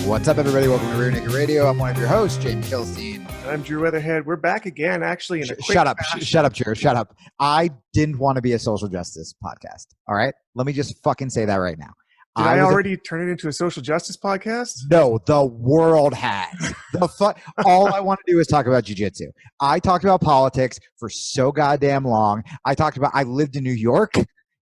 What's up, everybody? Welcome to Rear Naked Radio. I'm one of your hosts, Jamie Kilstein. I'm Drew Weatherhead. We're back again, actually. In a quick Shut up, Drew. Shut up. I didn't want to be a social justice podcast. All right? Let me just fucking say that right now. Did I already turn it into a social justice podcast? No, the world has. All I want to do is talk about Jiu Jitsu. I talked about politics for so goddamn long. I lived in New York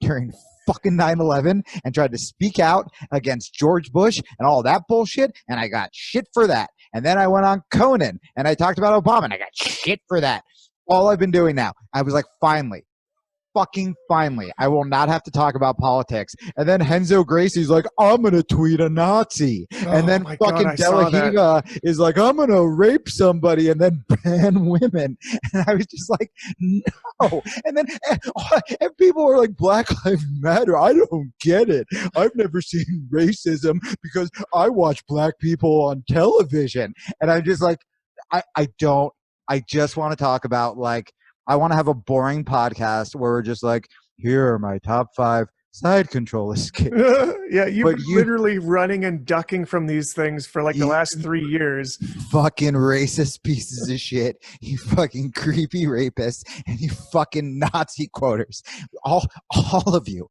during fucking 9/11 and tried to speak out against George Bush and all that bullshit, and I got shit for that. And then I went on Conan and I talked about Obama and I got shit for that. All I've been doing now, I was like, finally, I will not have to talk about politics. And then Renzo Gracie's like, I'm going to tweet a Nazi. And then fucking De La Riva is like, I'm going to rape somebody and then ban women. And I was just like, no. And then and people were like, Black Lives Matter. I don't get it. I've never seen racism because I watch black people on television. And I'm just like, I just want to talk about like, I want to have a boring podcast where we're just like, here are my top 5 side control escapes. Yeah, you've been literally running and ducking from these things for like the last 3 years. Fucking racist pieces of shit. You fucking creepy rapists and you fucking Nazi quoters. All of you,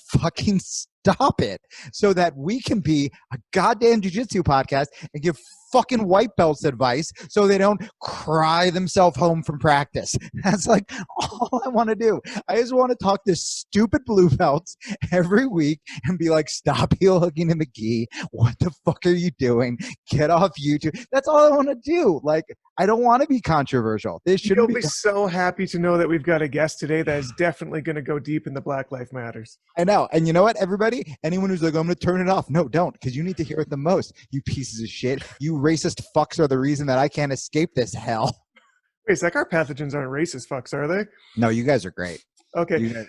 fucking stop it so that we can be a goddamn jiu-jitsu podcast and give fucking white belts advice so they don't cry themselves home from practice. That's like all I want to do. I just want to talk to stupid blue belts every week and be like, stop heel hooking to McGee. What the fuck are you doing? Get off YouTube. That's all I want to do. Like, I don't want to be controversial. This shouldn't You'll be so happy to know that we've got a guest today that is definitely going to go deep in the Black Lives Matters. I know. And you know what, everybody? Anyone who's like, I'm going to turn it off. No, don't, because you need to hear it the most. You pieces of shit. You racist fucks are the reason that I can't escape this hell. Wait, it's like our pathogens aren't racist fucks, are they? No, you guys are great. Okay.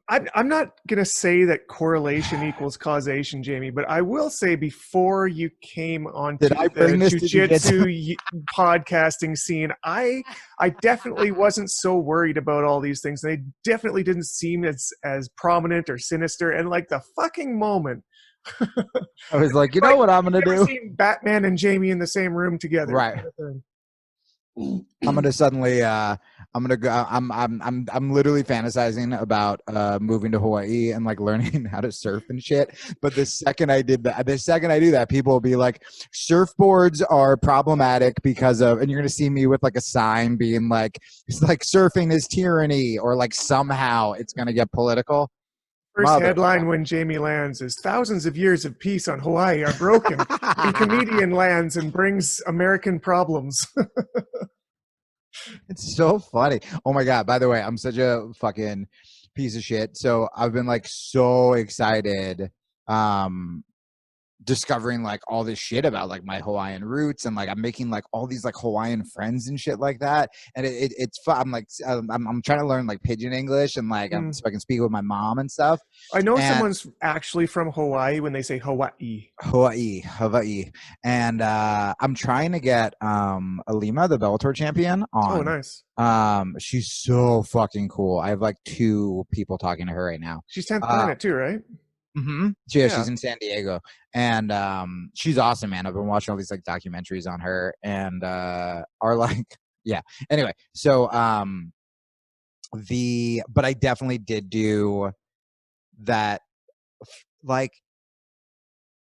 I'm not going to say that correlation equals causation, Jamie, but I will say before you came on to the jiu-jitsu podcasting scene, I definitely wasn't so worried about all these things. They definitely didn't seem as prominent or sinister. And like the fucking moment. I was like, you know what I'm going to do? Seen Batman and Jamie in the same room together. Right. Kind of thing. I'm gonna suddenly I'm literally fantasizing about moving to Hawaii and like learning how to surf and shit. But the second I do that, people will be like, surfboards are problematic because of, and you're gonna see me with like a sign being like, it's like surfing is tyranny, or like somehow it's gonna get political. First headline when Jamie lands is thousands of years of peace on Hawaii are broken when comedian lands and brings American problems. It's so funny. Oh my God. By the way, I'm such a fucking piece of shit. So I've been like so excited discovering like all this shit about like my Hawaiian roots, and like I'm making like all these like Hawaiian friends and shit like that, and it's fun. I'm like I'm trying to learn like pidgin English and like so I can speak with my mom and stuff. I know someone's actually from Hawaii when they say Hawaii, and I'm trying to get Alima, the Bellator champion, on. Oh, nice. She's so fucking cool. I have like 2 people talking to her right now. She's 10th Planet too, right? Mm-hmm. Yeah, she's in San Diego, and she's awesome, man. I've been watching all these like documentaries on her, and are like, yeah. Anyway, so but I definitely did do that. Like,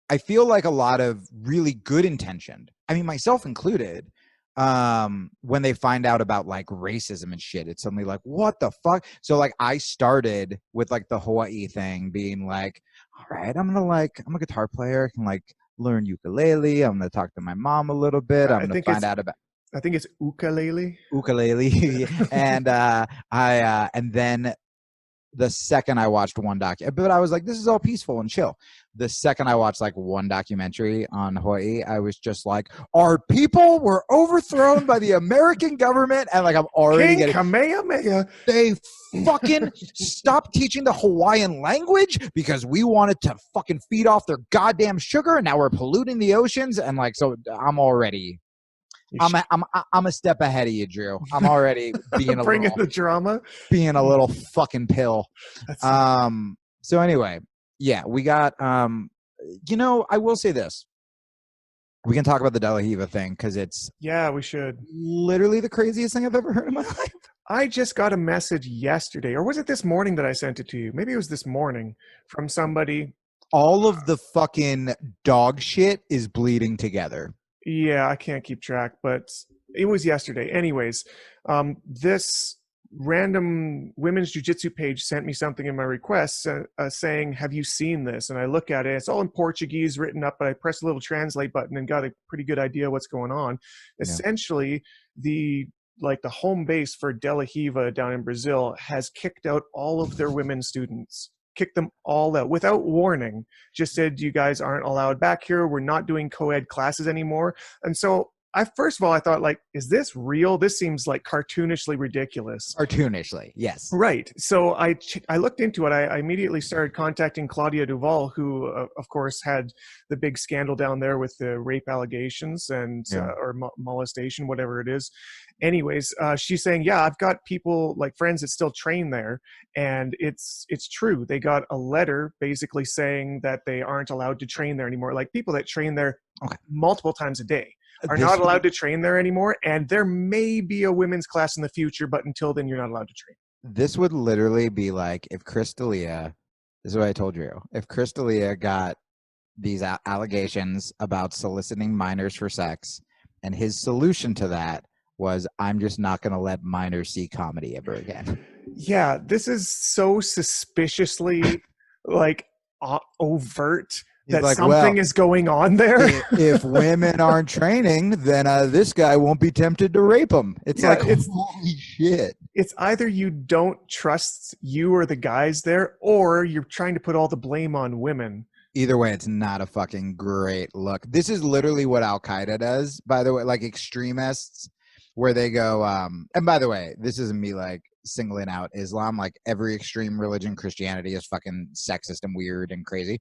I feel like a lot of really good intentioned, I mean, myself included, when they find out about like racism and shit, it's suddenly like, what the fuck? So like I started with like the Hawaii thing being like, all right, I'm a guitar player, I can like learn ukulele, I'm gonna talk to my mom a little bit, I'm gonna find out about, I think it's ukulele. And and then the second I watched one but I was like, this is all peaceful and chill. The second I watched like one documentary on Hawaii, I was just like, our people were overthrown by the American government. And like, I'm already getting Kamehameha. They fucking stopped teaching the Hawaiian language because we wanted to fucking feed off their goddamn sugar. And now we're polluting the oceans. And like, so I'm already, I'm a step ahead of you, Drew. I'm already being a bringing the drama, being a little fucking pill. So anyway, yeah, we got, you know, I will say this. We can talk about the De La Riva thing because it's we should. Literally the craziest thing I've ever heard in my life. I just got a message yesterday, or was it this morning that I sent it to you? Maybe it was this morning from somebody. All of the fucking dog shit is bleeding together. Yeah, I can't keep track, but it was yesterday. Anyways, this random women's jiu-jitsu page sent me something in my requests saying, have you seen this? And I look at it. It's all in Portuguese written up, but I pressed a little translate button and got a pretty good idea what's going on. Yeah. Essentially, the home base for De La Riva down in Brazil has kicked out all of their women students. Kicked them all out without warning. Just said, you guys aren't allowed back here. We're not doing co-ed classes anymore. And so first of all, I thought, like, is this real? This seems like cartoonishly ridiculous. Cartoonishly, yes. Right. So I looked into it. I immediately started contacting Claudia Duval, who, of course, had the big scandal down there with the rape allegations and or molestation, whatever it is. Anyways, she's saying, yeah, I've got people, like friends that still train there, and it's true. They got a letter basically saying that they aren't allowed to train there anymore. Like people that train there multiple times a day are not allowed to train there anymore, and there may be a women's class in the future, but until then, you're not allowed to train. This would literally be like if Chris D'Elia, this is what I told you, if Chris D'Elia got these allegations about soliciting minors for sex, and his solution to that was, I'm just not going to let minors see comedy ever again. Yeah, this is so suspiciously like overt. That like, something is going on there. If women aren't training, then this guy won't be tempted to rape them. It's holy shit. It's either you don't trust you or the guys there, or you're trying to put all the blame on women. Either way, it's not a fucking great look. This is literally what Al-Qaeda does, by the way, like extremists, where they go, and by the way, this isn't me like singling out Islam. Like every extreme religion, Christianity is fucking sexist and weird and crazy.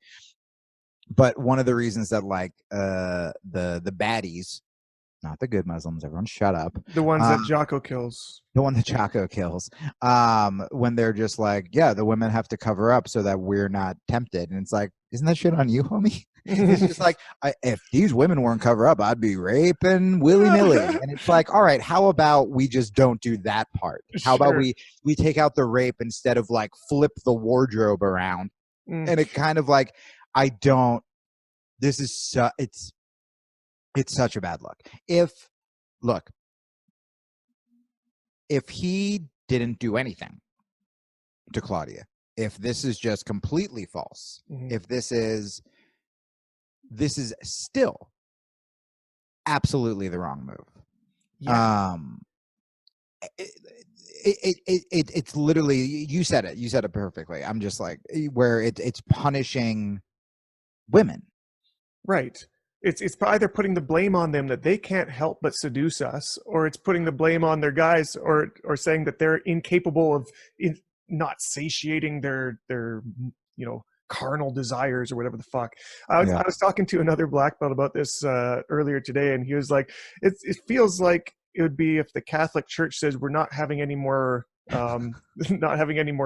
But one of the reasons that like the baddies, not the good Muslims, everyone shut up. The ones that Jocko kills. The one that Jocko kills. When they're just like, yeah, the women have to cover up so that we're not tempted. And it's like, isn't that shit on you, homie? It's just like, if these women weren't cover up, I'd be raping willy-nilly. And it's like, all right, how about we just don't do that part? How about we take out the rape instead of like flip the wardrobe around? And it kind of like, this is it's such a bad look. If he didn't do anything to Claudia, if this is just completely false, if this is still absolutely the wrong move. It's literally, you said it perfectly. I'm just like, where it's punishing women, right? It's either putting the blame on them that they can't help but seduce us, or it's putting the blame on their guys, or saying that they're incapable of not satiating their carnal desires or whatever the fuck. I was talking to another black belt about this earlier today, and he was like, it feels like it would be if the Catholic Church says we're not having any more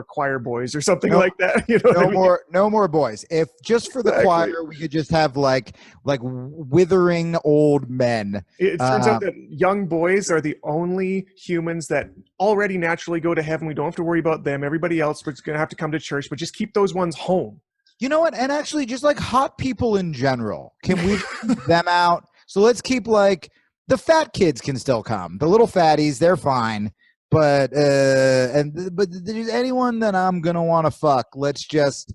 choir boys or something like that. You know, no more boys. If just for the choir, we could just have like withering old men. It turns out that young boys are the only humans that already naturally go to heaven. We don't have to worry about them. Everybody else is going to have to come to church, but just keep those ones home. You know what? And actually, just like hot people in general, can we keep them out? So let's keep like the fat kids can still come. The little fatties, they're fine. But there's anyone that I'm gonna want to fuck. Let's try to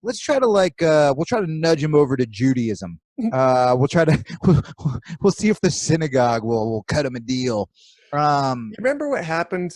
we'll try to nudge him over to Judaism. We'll see if the synagogue will cut him a deal. Remember what happened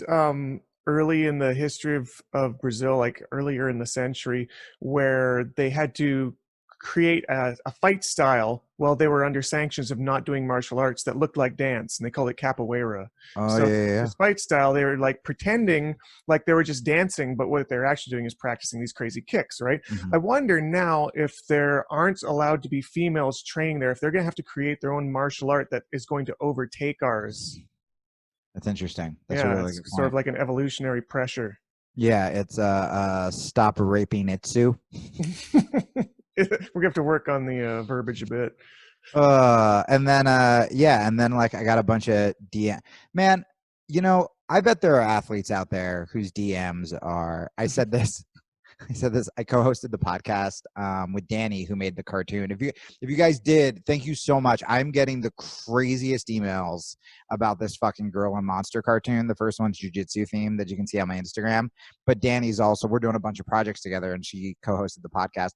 early in the history of Brazil, like earlier in the century, where they had to create a fight style while they were under sanctions of not doing martial arts that looked like dance, and they called it capoeira. This fight style, they were like pretending like they were just dancing, but what they're actually doing is practicing these crazy kicks, right? I wonder now if there aren't allowed to be females training there, if they're going to have to create their own martial art that is going to overtake ours. That's interesting. That's a really good point. Sort of like an evolutionary pressure. Yeah, it's stop raping Itsu. We're going to have to work on the verbiage a bit. And then and then like I got a bunch of DM. Man, you know, I bet there are athletes out there whose DMs are. I said this. I co-hosted the podcast with Danny, who made the cartoon. If you guys did, thank you so much. I'm getting the craziest emails about this fucking Girl and Monster cartoon. The first one's jiu-jitsu themed that you can see on my Instagram. But Danny's also, we're doing a bunch of projects together, and she co-hosted the podcast.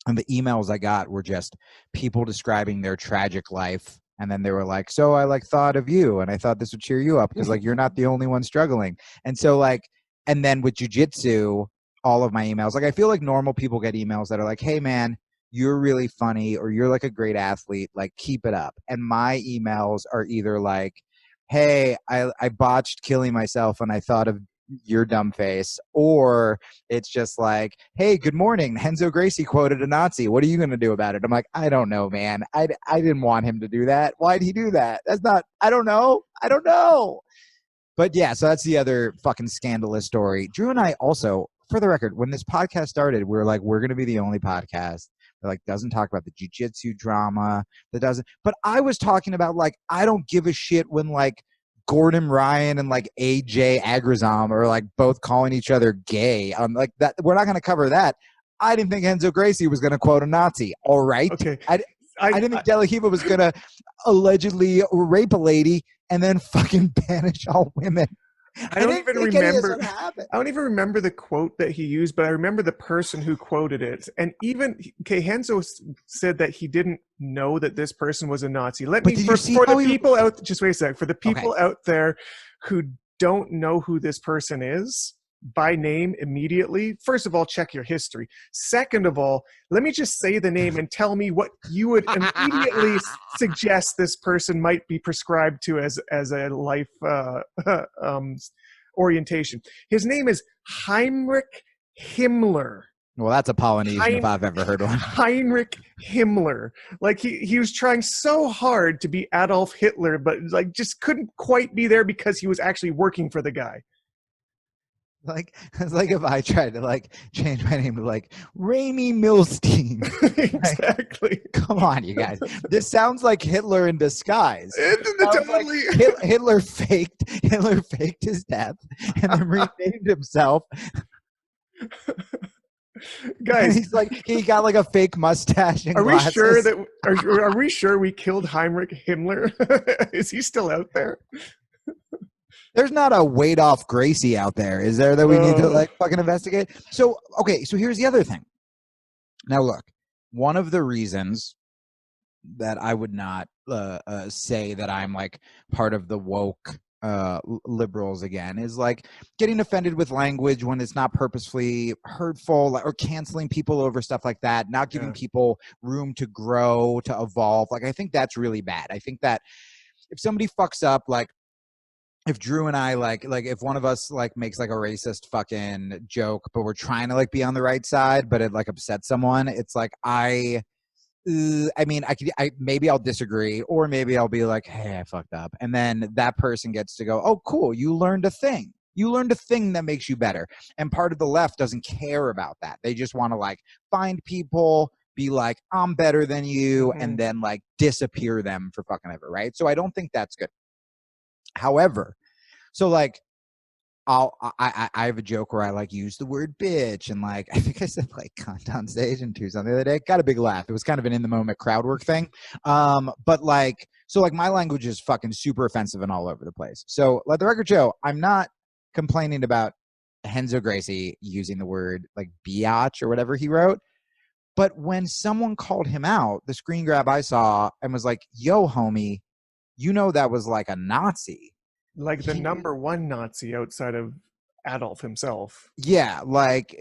And the emails I got were just people describing their tragic life. And then they were like, so I like thought of you, and I thought this would cheer you up because like you're not the only one struggling. And so like, and then with jiu-jitsu, all of my emails, like I feel like normal people get emails that are like, hey man, you're really funny, or you're like a great athlete, like keep it up. And my emails are either like, hey, I botched killing myself and I thought of your dumb face, or it's just like, hey, good morning, Renzo Gracie quoted a Nazi, what are you going to do about it? I'm like, I don't know, man. I didn't want him to do that. Why'd he do that? That's not, I don't know. But yeah, so that's the other fucking scandalous story. Drew and I also, for the record, when this podcast started, we were like, we're going to be the only podcast that like doesn't talk about the jiu-jitsu drama, that doesn't. But I was talking about like, I don't give a shit when like Gordon Ryan and like AJ Agrazam are like both calling each other gay. Like that, we're not going to cover that. I didn't think Renzo Gracie was going to quote a Nazi. All right. Okay. I didn't think De La Riva was going to allegedly rape a lady and then fucking banish all women. I don't even remember the quote that he used, but I remember the person who quoted it. And even Renzo said that he didn't know that this person was a Nazi. For the people out there who don't know who this person is by name immediately, first of all, check your history. Second of all, let me just say the name and tell me what you would immediately suggest this person might be prescribed to as a life orientation. His name is Heinrich Himmler. Well, that's a Polynesian if I've ever heard one. Heinrich Himmler. Like he was trying so hard to be Adolf Hitler, but like just couldn't quite be there because he was actually working for the guy. Like it's like if I tried to like change my name to like Raimi Milstein. Exactly. Like, come on, you guys. This sounds like Hitler in disguise. Totally. Like Hitler faked his death and then renamed himself. Guys, he's like he got like a fake mustache and are glasses. Are we sure we killed Heinrich Himmler? Is he still out there? There's not a weight off Gracie out there, is there, that we need to like fucking investigate? So, okay, so here's the other thing. Now, look, one of the reasons that I would not say that I'm like part of the woke liberals again is like getting offended with language when it's not purposefully hurtful, or canceling people over stuff like that, not giving people room to grow, to evolve. Like, I think that's really bad. I think that if somebody fucks up, like, if Drew and I like if one of us like makes like a racist fucking joke, but we're trying to like be on the right side, but it like upsets someone, it's like I mean, maybe I'll disagree, or maybe I'll be like, hey, I fucked up, and then that person gets to go, oh, cool, you learned a thing. You learned a thing that makes you better. And part of the left doesn't care about that. They just want to like find people, be like, I'm better than you, and then like disappear them for fucking ever, right? So I don't think that's good. However, so like I have a joke where I like use the word bitch, and like I think I said like cunt on stage in Tucson the other day. Got a big laugh. It was kind of an in the moment crowd work thing. But like, so like my language is fucking super offensive and all over the place. So let the record show, I'm not complaining about Renzo Gracie using the word like biatch or whatever he wrote. But when someone called him out, the screen grab I saw and was like, yo, homie, you know that was like a Nazi. Like the number one Nazi outside of Adolf himself. Yeah, like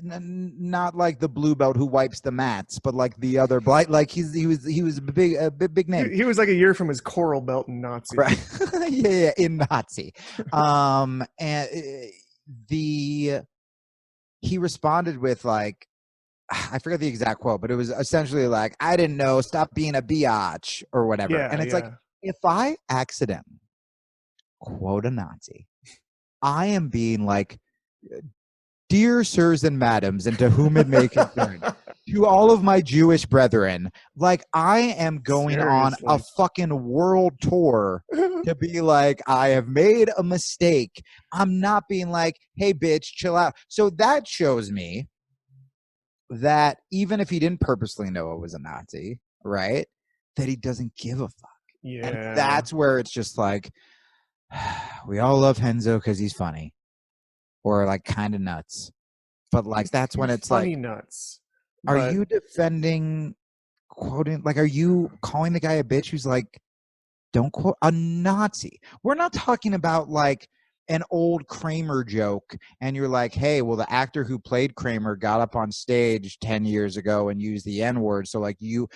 not like the blue belt who wipes the mats, but like the other blight. Like he was a big name. He was like a year from his coral belt in Nazi. Right. yeah, in Nazi. And he responded with like, I forget the exact quote, but it was essentially like, I didn't know, stop being a biatch or whatever. Yeah, and it's like, if I accidentally quote a Nazi, I am being like, dear sirs and madams, and to whom it may concern, to all of my Jewish brethren, like I am going on a fucking world tour to be like, I have made a mistake. I'm not being like, hey, bitch, chill out. So that shows me that even if he didn't purposely know it was a Nazi, right, that he doesn't give a fuck. Yeah. And that's where it's just like, we all love Henzo because he's funny or like kind of nuts. But like, that's when it's funny like, nuts. Are you defending, quoting, like, are you calling the guy a bitch who's like, don't quote a Nazi? We're not talking about like an old Kramer joke and you're like, hey, well, the actor who played Kramer got up on stage 10 years ago and used the N-word. So like you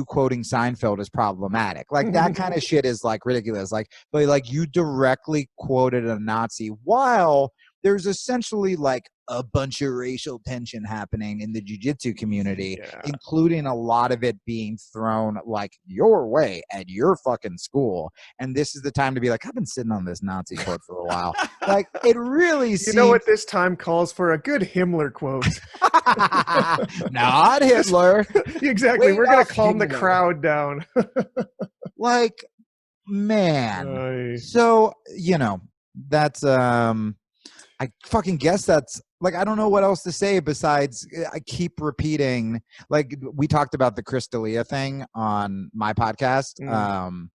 quoting Seinfeld is problematic. Like that kind of shit is like ridiculous. Like, but like you directly quoted a Nazi while there's essentially like a bunch of racial tension happening in the jiu-jitsu community, including a lot of it being thrown like your way at your fucking school. And this is the time to be like, I've been sitting on this Nazi quote for a while. Like it really seems... You know what this time calls for? A good Himmler quote. Not Hitler. Exactly. We're going to calm the crowd down. Like, man. So, you know, that's... I fucking guess that's like, I don't know what else to say besides I keep repeating, like we talked about the Chris D'Elia thing on my podcast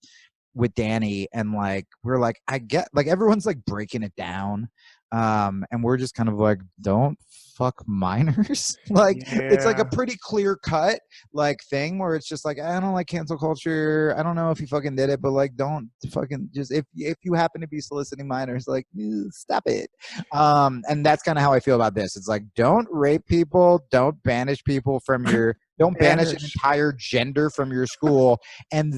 with Danny. And like, we're like, I get like everyone's like breaking it down. And we're just kind of like, don't fuck minors. Like it's like a pretty clear cut like thing where it's just like, I don't like cancel culture. I don't know if you fucking did it, but like don't fucking just if you happen to be soliciting minors, like stop it. And that's kind of how I feel about this. It's like, don't rape people, don't banish people from your don't banish an entire gender from your school, and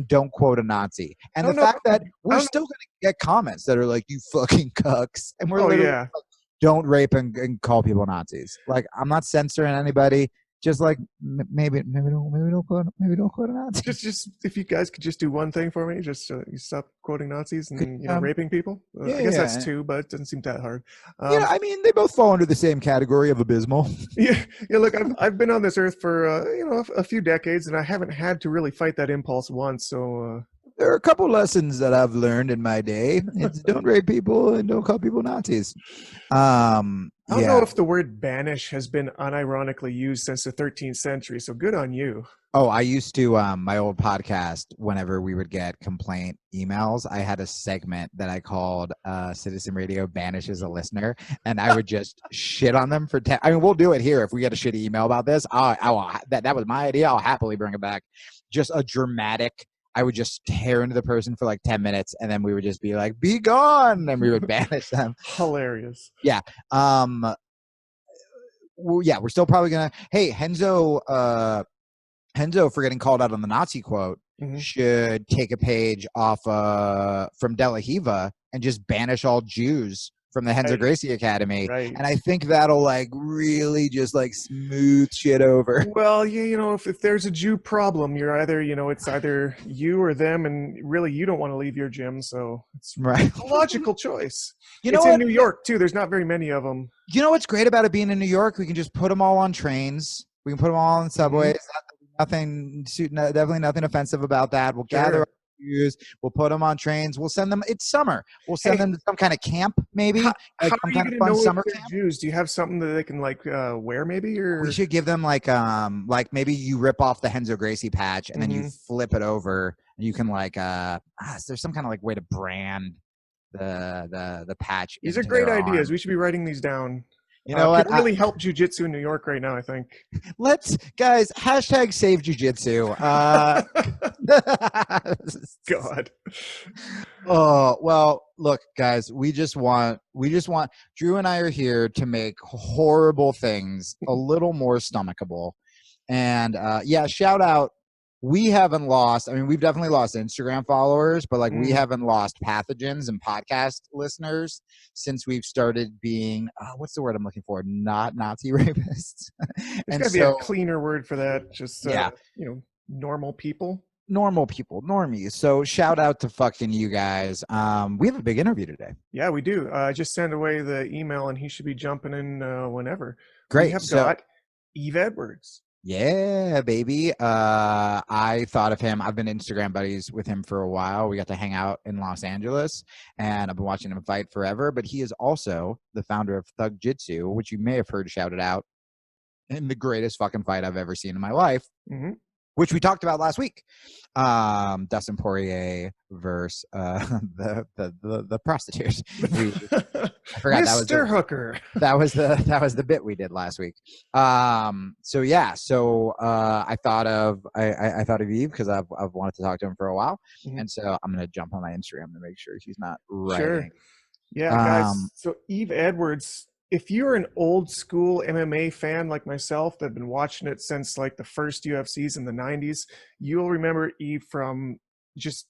don't quote a Nazi. And the fact that we're still going to get comments that are like, you fucking cucks. And we're literally like, don't rape and call people Nazis. Like, I'm not censoring anybody. Just like maybe don't quote a Nazi. Just if you guys could just do one thing for me, just you stop quoting Nazis and raping people. I guess that's two, but it doesn't seem that hard. I mean, they both fall under the same category of abysmal. Yeah. Look, I've been on this earth for a few decades, and I haven't had to really fight that impulse once. So there are a couple lessons that I've learned in my day. It's don't rape people and don't call people Nazis. I don't know if the word banish has been unironically used since the 13th century, so good on you. Oh, I used to, my old podcast, whenever we would get complaint emails, I had a segment that I called Citizen Radio Banishes a Listener, and I would just shit on them for 10. I mean, we'll do it here if we get a shitty email about this. That was my idea. I'll happily bring it back. Just a dramatic... I would just tear into the person for like 10 minutes and then we would just be like, be gone. And we would banish them. Hilarious. Yeah. We're still probably going to, hey, Henzo, for getting called out on the Nazi quote, should take a page off from De La Riva and just banish all Jews from the Renzo Gracie Academy. Right. And I think that'll like really just like smooth shit over. Well, if there's a Jew problem, you're either, it's either you or them, and really you don't want to leave your gym. So it's a logical choice. It's in New York too. There's not very many of them. You know what's great about it being in New York? We can just put them all on trains. We can put them all on subways. Definitely nothing offensive about that. We'll gather we'll put them on trains. We'll send them. It's summer. We'll send them to some kind of camp, maybe. How are you going to know summer camp? Jews? Do you have something that they can like wear, maybe? Or we should give them like maybe you rip off the Renzo Gracie patch and then you flip it over. And you can like there's some kind of like way to brand the patch. These are great ideas. We should be writing these down. You know what? Could really help jiu-jitsu in New York right now, I think. Guys, hashtag save jiu-jitsu. God. Oh, well, look, guys, we just want, Drew and I are here to make horrible things a little more stomachable. And shout out. We haven't lost, I mean, we've definitely lost Instagram followers, but like we haven't lost pathogens and podcast listeners since we've started being, what's the word I'm looking for? Not Nazi rapists. There's got to be a cleaner word for that. Just, normal people. Normal people, normies. So shout out to fucking you guys. We have a big interview today. Yeah, we do. I just sent away the email and he should be jumping in whenever. Great. We have got Yves Edwards. Yeah, baby. I thought of him. I've been Instagram buddies with him for a while. We got to hang out in Los Angeles, and I've been watching him fight forever. But he is also the founder of Thug-Jitsu, which you may have heard shouted out in the greatest fucking fight I've ever seen in my life, which we talked about last week. Dustin Poirier versus the prostitute. I forgot Mr. Hooker. That was the bit we did last week. I thought of Yves because I've wanted to talk to him for a while, and so I'm gonna jump on my Instagram to make sure he's not writing. Sure. Yeah, guys. So Yves Edwards. If you're an old school MMA fan like myself that've been watching it since like the first UFCs in the 90s, you'll remember Yves from just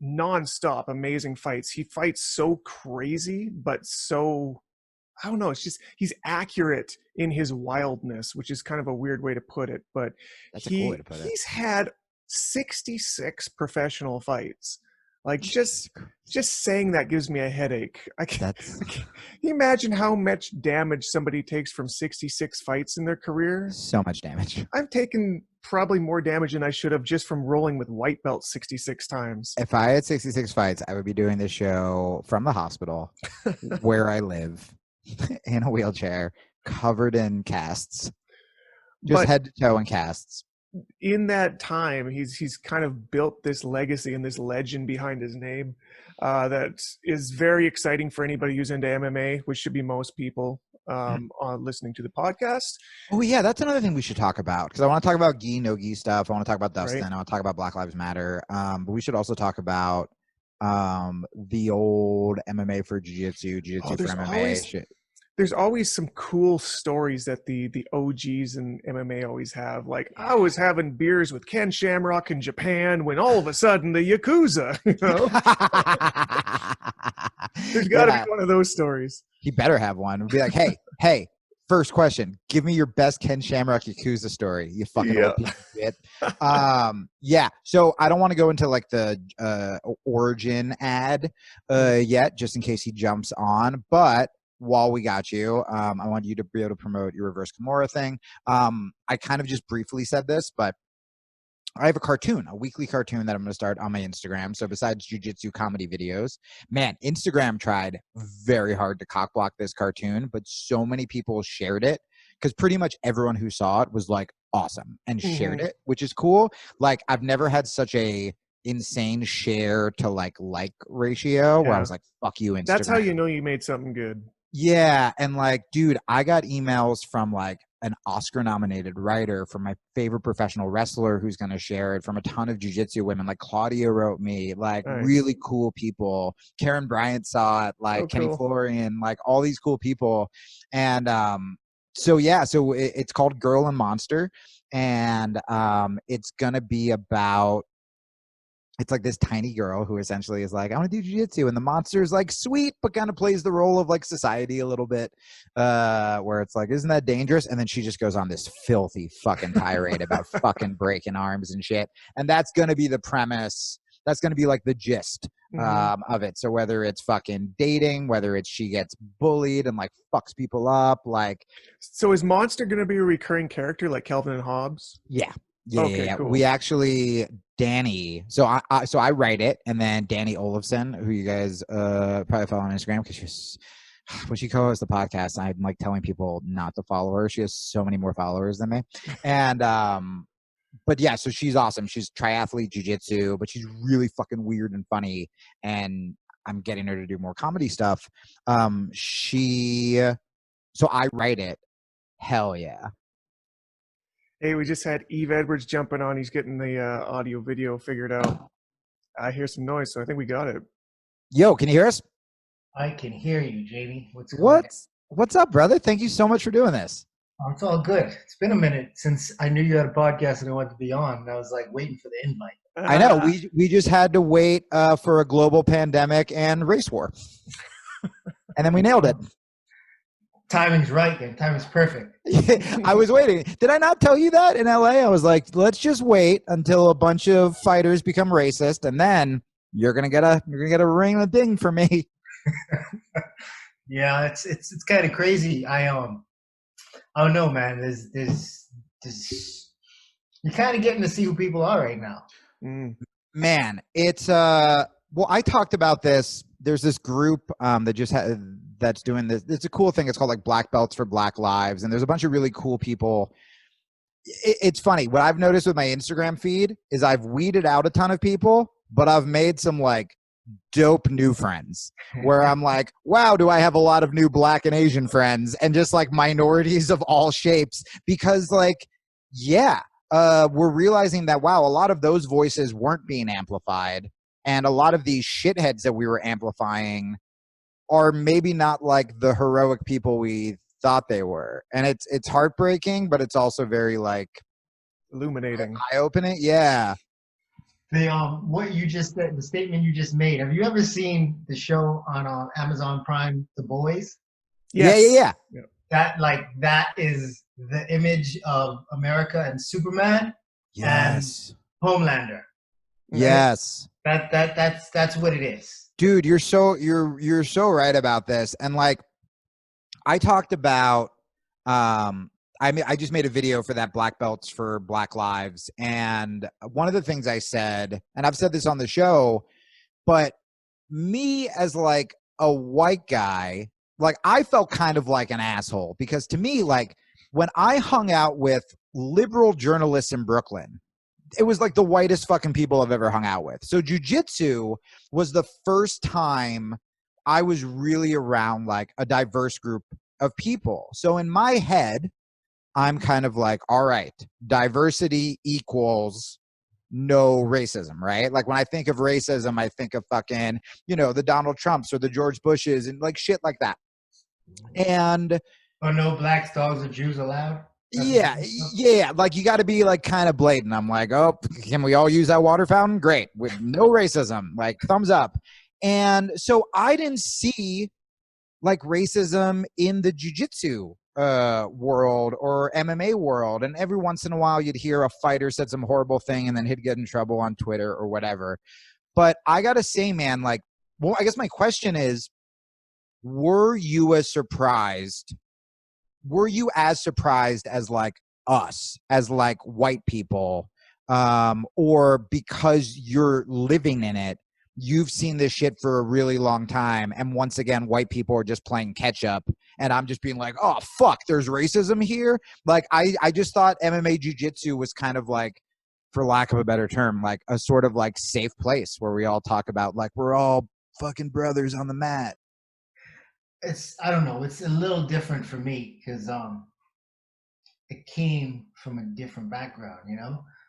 nonstop amazing fights. He fights so crazy, but so, I don't know, it's just, he's accurate in his wildness, which is kind of a weird way to put it, but that's a cool way to put it. He's had 66 professional fights. Like just saying that gives me a headache. Can you imagine how much damage somebody takes from 66 fights in their career? So much damage. I've taken probably more damage than I should have just from rolling with white belt 66 times. If I had 66 fights, I would be doing this show from the hospital where I live in a wheelchair, covered in casts, just head to toe in casts. In that time, he's kind of built this legacy and this legend behind his name that is very exciting for anybody who's into MMA, which should be most people on listening to the podcast. Oh yeah, that's another thing we should talk about, because I want to talk about gi, no gi stuff. I want to talk about Dustin. Right. I want to talk about Black Lives Matter. But we should also talk about the old MMA for jiu-jitsu for MMA shit. There's always some cool stories that the OGs in MMA always have. Like, I was having beers with Ken Shamrock in Japan when all of a sudden the Yakuza, you know? There's got to be one of those stories. He better have one. Be like, hey, first question. Give me your best Ken Shamrock Yakuza story, you fucking old piece of shit. So I don't want to go into like the origin ad yet, just in case he jumps on, but while we got you, I want you to be able to promote your reverse Kimura thing. I kind of just briefly said this, but I have a weekly cartoon that I'm going to start on my Instagram. So besides jiu-jitsu comedy videos, man, Instagram tried very hard to cock block this cartoon, but so many people shared it because pretty much everyone who saw it was like awesome and shared it, which is cool. Like, I've never had such a insane share to like ratio where I was like, fuck you, Instagram. That's how you know you made something good. Yeah, and like, dude, I got emails from like an Oscar-nominated writer, from my favorite professional wrestler who's going to share it, from a ton of jiu-jitsu women. Like Claudia wrote me, like really cool people. Karen Bryant saw it, like Kenny Florian, like all these cool people. And so it's called Girl and Monster, and it's going to be about, it's like this tiny girl who essentially is like, I want to do jiu-jitsu. And the monster is like, sweet, but kind of plays the role of like society a little bit, where it's like, isn't that dangerous? And then she just goes on this filthy fucking tirade about fucking breaking arms and shit. And that's going to be the premise. That's going to be like the gist of it. So whether it's fucking dating, whether it's she gets bullied and like fucks people up, like. So is Monster going to be a recurring character like Calvin and Hobbes? Yeah. Yeah. Cool. We actually, Danny, so I write it, and then Danny Olafson, who you guys probably follow on Instagram, because when she co-hosts the podcast, I'm like telling people not to follow her. She has so many more followers than me. And but yeah, so she's awesome. She's triathlete jiu-jitsu, but she's really fucking weird and funny, and I'm getting her to do more comedy stuff. So I write it. Hell yeah. Hey, we just had Yves Edwards jumping on. He's getting the audio video figured out. I hear some noise, so I think we got it. Yo, can you hear us? I can hear you, Jamie. What's up, brother? Thank you so much for doing this. Oh, it's all good. It's been a minute since I knew you had a podcast and I wanted to be on. And I was like waiting for the invite. I know. We just had to wait for a global pandemic and race war. And then we nailed it. Timing's right there. Timing's perfect. I was waiting. Did I not tell you that in LA? I was like, let's just wait until a bunch of fighters become racist, and then you're gonna get a ring a ding for me. Yeah, it's kind of crazy. I I don't know, man. There's you're kind of getting to see who people are right now. Man, it's well, I talked about this. There's this group that just that's doing this. It's a cool thing. It's called like Black Belts for Black Lives, and there's a bunch of really cool people. It's funny. What I've noticed with my Instagram feed is I've weeded out a ton of people, but I've made some like dope new friends where I'm like, wow, do I have a lot of new Black and Asian friends and just like minorities of all shapes? Because like, yeah, we're realizing that, wow, a lot of those voices weren't being amplified. And a lot of these shitheads that we were amplifying are maybe not like the heroic people we thought they were. And it's heartbreaking, but it's also very like illuminating, eye-opening. Yeah. What you just said, the statement you just made. Have you ever seen the show on Amazon Prime, The Boys? Yes. Yeah. That is the image of America and Superman. Yes. And Homelander. Yes. That's what it is. Dude, you're so right about this. And like I talked about I just made a video for that Black Belts for Black Lives. And one of the things I said, and I've said this on the show, but me as like a white guy, like I felt kind of like an asshole because to me, like when I hung out with liberal journalists in Brooklyn, it was like the whitest fucking people I've ever hung out with. So jiu-jitsu was the first time I was really around like a diverse group of people. So in my head, I'm kind of like, all right, diversity equals no racism, right? Like when I think of racism, I think of fucking, the Donald Trumps or the George Bushes and like shit like that. And no blacks, dogs, or Jews allowed? Yeah. Like you got to be like kind of blatant. I'm like, oh, can we all use that water fountain? Great. With no racism, like thumbs up. And so I didn't see like racism in the jiu-jitsu world or MMA world. And every once in a while you'd hear a fighter said some horrible thing and then he'd get in trouble on Twitter or whatever. But I got to say, man, like, well, I guess my question is, were you as surprised as like us, as like white people, or because you're living in it, you've seen this shit for a really long time, and once again, white people are just playing catch up, and I'm just being like, oh, fuck, there's racism here? Like, I just thought MMA Jiu-Jitsu was kind of like, for lack of a better term, like a sort of like safe place where we all talk about like we're all fucking brothers on the mat. I don't know. It's a little different for me because it came from a different background,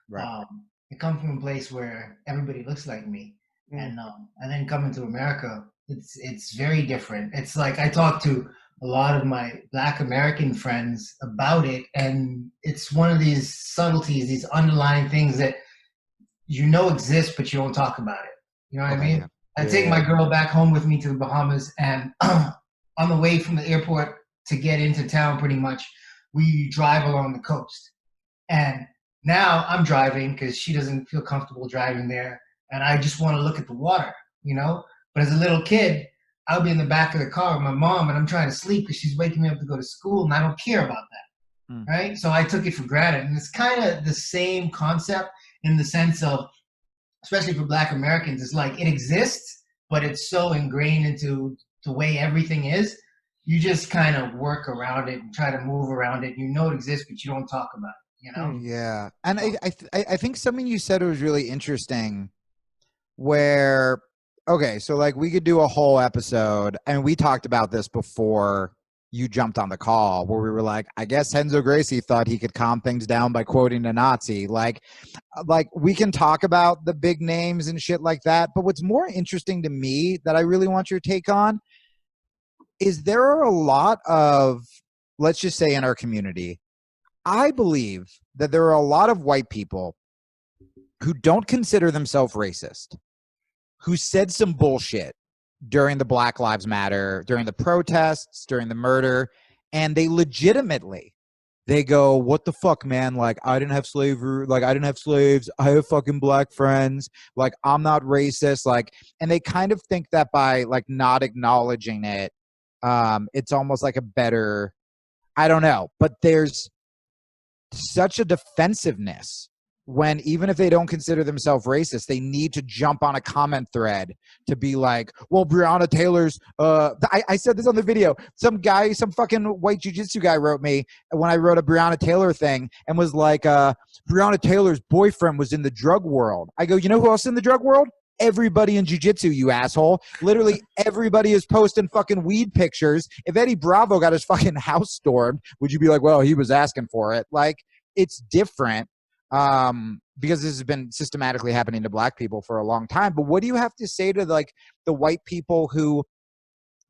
Right. It comes from a place where everybody looks like me, and then coming to America, it's very different. It's like I talk to a lot of my Black American friends about it, and it's one of these subtleties, these underlying things that exist, but you don't talk about it. You know what I mean? Yeah. I take my girl back home with me to the Bahamas, and on the way from the airport to get into town, pretty much, we drive along the coast. And now I'm driving because she doesn't feel comfortable driving there. And I just want to look at the water, But as a little kid, I'll be in the back of the car with my mom and I'm trying to sleep because she's waking me up to go to school and I don't care about that, right? So I took it for granted. And it's kind of the same concept in the sense of, especially for Black Americans, it's like it exists, but it's so ingrained into the way everything is, you just kind of work around it and try to move around it. It exists, but you don't talk about it, Yeah. And I think something you said was really interesting where, okay, so like we could do a whole episode, and we talked about this before you jumped on the call, where we were like, I guess Renzo Gracie thought he could calm things down by quoting a Nazi. Like we can talk about the big names and shit like that, but what's more interesting to me that I really want your take on is there are a lot of, let's just say in our community, I believe that there are a lot of white people who don't consider themselves racist, who said some bullshit during the Black Lives Matter, during the protests, during the murder, and they legitimately, they go, what the fuck, man? Like, I didn't have slavery. Like, I didn't have slaves. I have fucking Black friends. Like, I'm not racist. Like, and they kind of think that by like not acknowledging it, it's almost like a better I don't know, but there's such a defensiveness when, even if they don't consider themselves racist, they need to jump on a comment thread to be like, well, Breonna Taylor's, I said this on the video, some fucking white jiu-jitsu guy wrote me when I wrote a Breonna Taylor thing and was like, Breonna Taylor's boyfriend was in the drug world. I go, you know who else is in the drug world? Everybody in jiu-jitsu, you asshole. Literally everybody is posting fucking weed pictures. If Eddie Bravo got his fucking house stormed, would you be like, well, he was asking for it? Like, it's different. Because this has been systematically happening to black people for a long time. But what do you have to say to like the white people who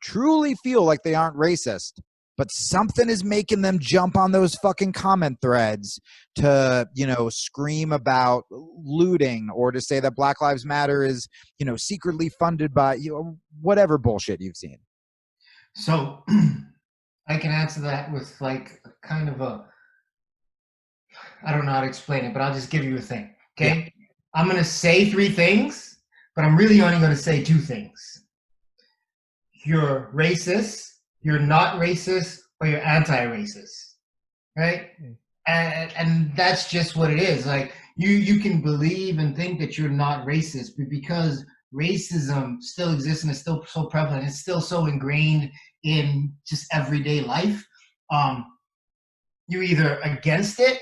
truly feel like they aren't racist, but something is making them jump on those fucking comment threads to, you know, scream about looting or to say that Black Lives Matter is, you know, secretly funded by, you know, whatever bullshit you've seen? So I can answer that with like kind of a, I don't know how to explain it, but I'll just give you a thing. Okay. Yeah. I'm going to say 3 things, but I'm really only going to say 2 things. You're racist, you're not racist, or you're anti-racist. Right? And that's just what it is. Like you can believe and think that you're not racist, but because racism still exists and it's still so prevalent, it's still so ingrained in just everyday life, you're either against it,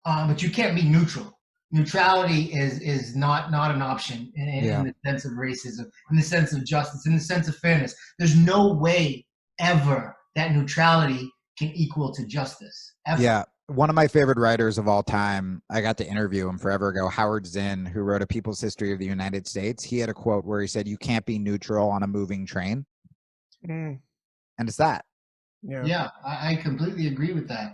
but you can't be neutral. Neutrality is not an option in the sense of racism, in the sense of justice, in the sense of fairness. There's no way ever that neutrality can equal to justice. Ever. Yeah. One of my favorite writers of all time, I got to interview him forever ago, Howard Zinn, who wrote A People's History of the United States. He had a quote where he said, you can't be neutral on a moving train. And it's that. Yeah, I completely agree with that.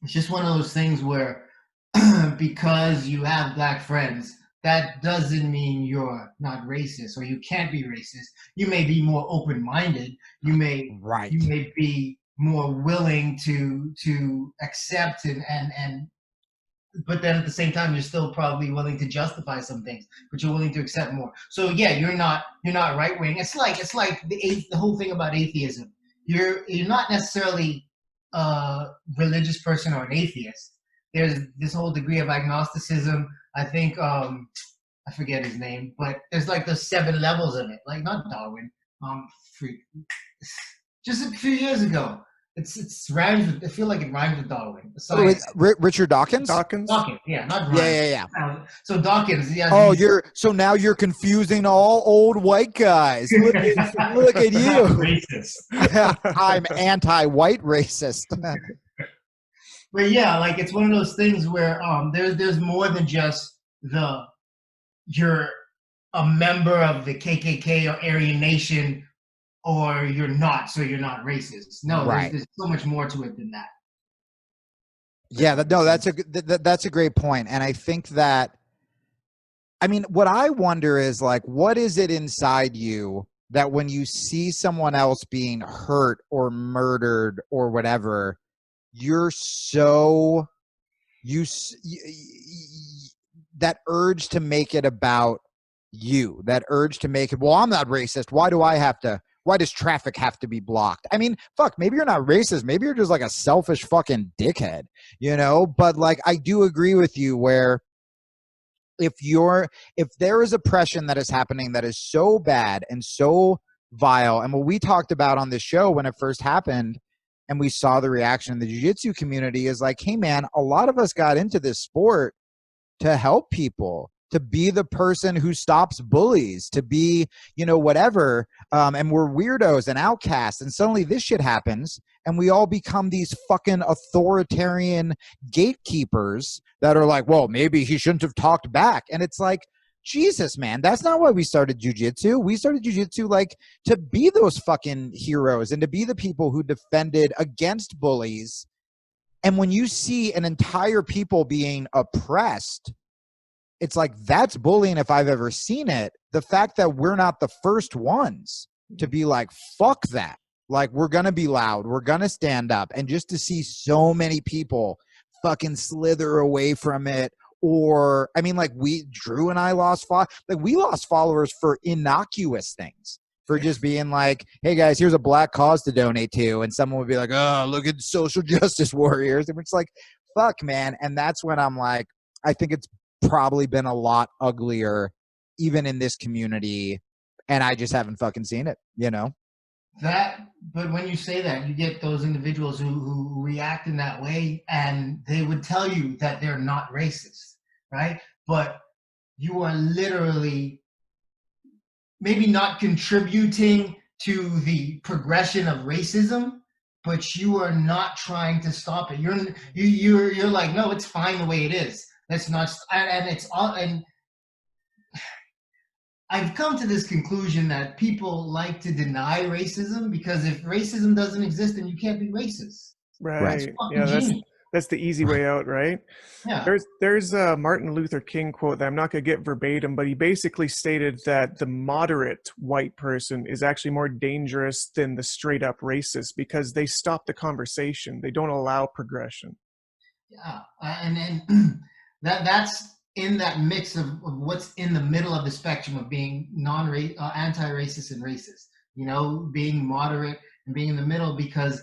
It's just one of those things where because you have black friends, that doesn't mean you're not racist or you can't be racist. You may be more open-minded. You may be more willing to accept and but then at the same time you're still probably willing to justify some things, but you're willing to accept more. So yeah, you're not right-wing. It's like the whole thing about atheism. You're not necessarily a religious person or an atheist. There's this whole degree of agnosticism. I think I forget his name, but there's like the 7 levels of it. Like not Darwin. Just a few years ago. It's rhymes with, I feel like it rhymes with Darwin. Richard Dawkins? Dawkins, yeah, not Ryan. Yeah. So Dawkins, yeah. Oh, now you're confusing all old white guys. Look at you. Racist. I'm anti-white racist. But yeah, like it's one of those things where there's more than just you're a member of the KKK or Aryan Nation, or you're not, so you're not racist. No, there's so much more to it than that. Yeah, that's a great point. And I think that, I mean, what I wonder is like, what is it inside you that when you see someone else being hurt or murdered or whatever, you're so, that urge to make it about you, that urge to make it, well, I'm not racist. Why does traffic have to be blocked? I mean, fuck, maybe you're not racist. Maybe you're just like a selfish fucking dickhead, you know? But like, I do agree with you where if there is oppression that is happening that is so bad and so vile, and what we talked about on this show when it first happened, and we saw the reaction in the jiu-jitsu community is like, hey man, a lot of us got into this sport to help people, to be the person who stops bullies, to be, you know, whatever. And we're weirdos and outcasts. And suddenly this shit happens and we all become these fucking authoritarian gatekeepers that are like, well, maybe he shouldn't have talked back. And it's like, Jesus, man, that's not why we started jiu-jitsu. We started jiu-jitsu like to be those fucking heroes and to be the people who defended against bullies. And when you see an entire people being oppressed, it's like, that's bullying if I've ever seen it. The fact that we're not the first ones to be like, fuck that. Like, we're going to be loud. We're going to stand up. And just to see so many people fucking slither away from it. Or, I mean, like Drew and I lost, we lost followers for innocuous things. for just being like, hey guys, here's a black cause to donate to. And someone would be like, oh, look at social justice warriors. And it's like, fuck, man. And that's when I'm like, I think it's probably been a lot uglier, even in this community. And I just haven't fucking seen it, you know? But when you say that, you get those individuals who react in that way, and they would tell you that they're not racist, right? But you are literally maybe not contributing to the progression of racism, but you are not trying to stop it. You're like, no, it's fine the way it is. Let's not, and it's all, and I've come to this conclusion that people like to deny racism, because if racism doesn't exist, then you can't be racist. Right. Yeah, that's the easy way out, right? Yeah. There's a Martin Luther King quote that I'm not going to get verbatim, but he basically stated that the moderate white person is actually more dangerous than the straight up racist, because they stop the conversation. They don't allow progression. Yeah. And that's in that mix of what's in the middle of the spectrum of being anti-racist and racist, you know, being moderate and being in the middle, because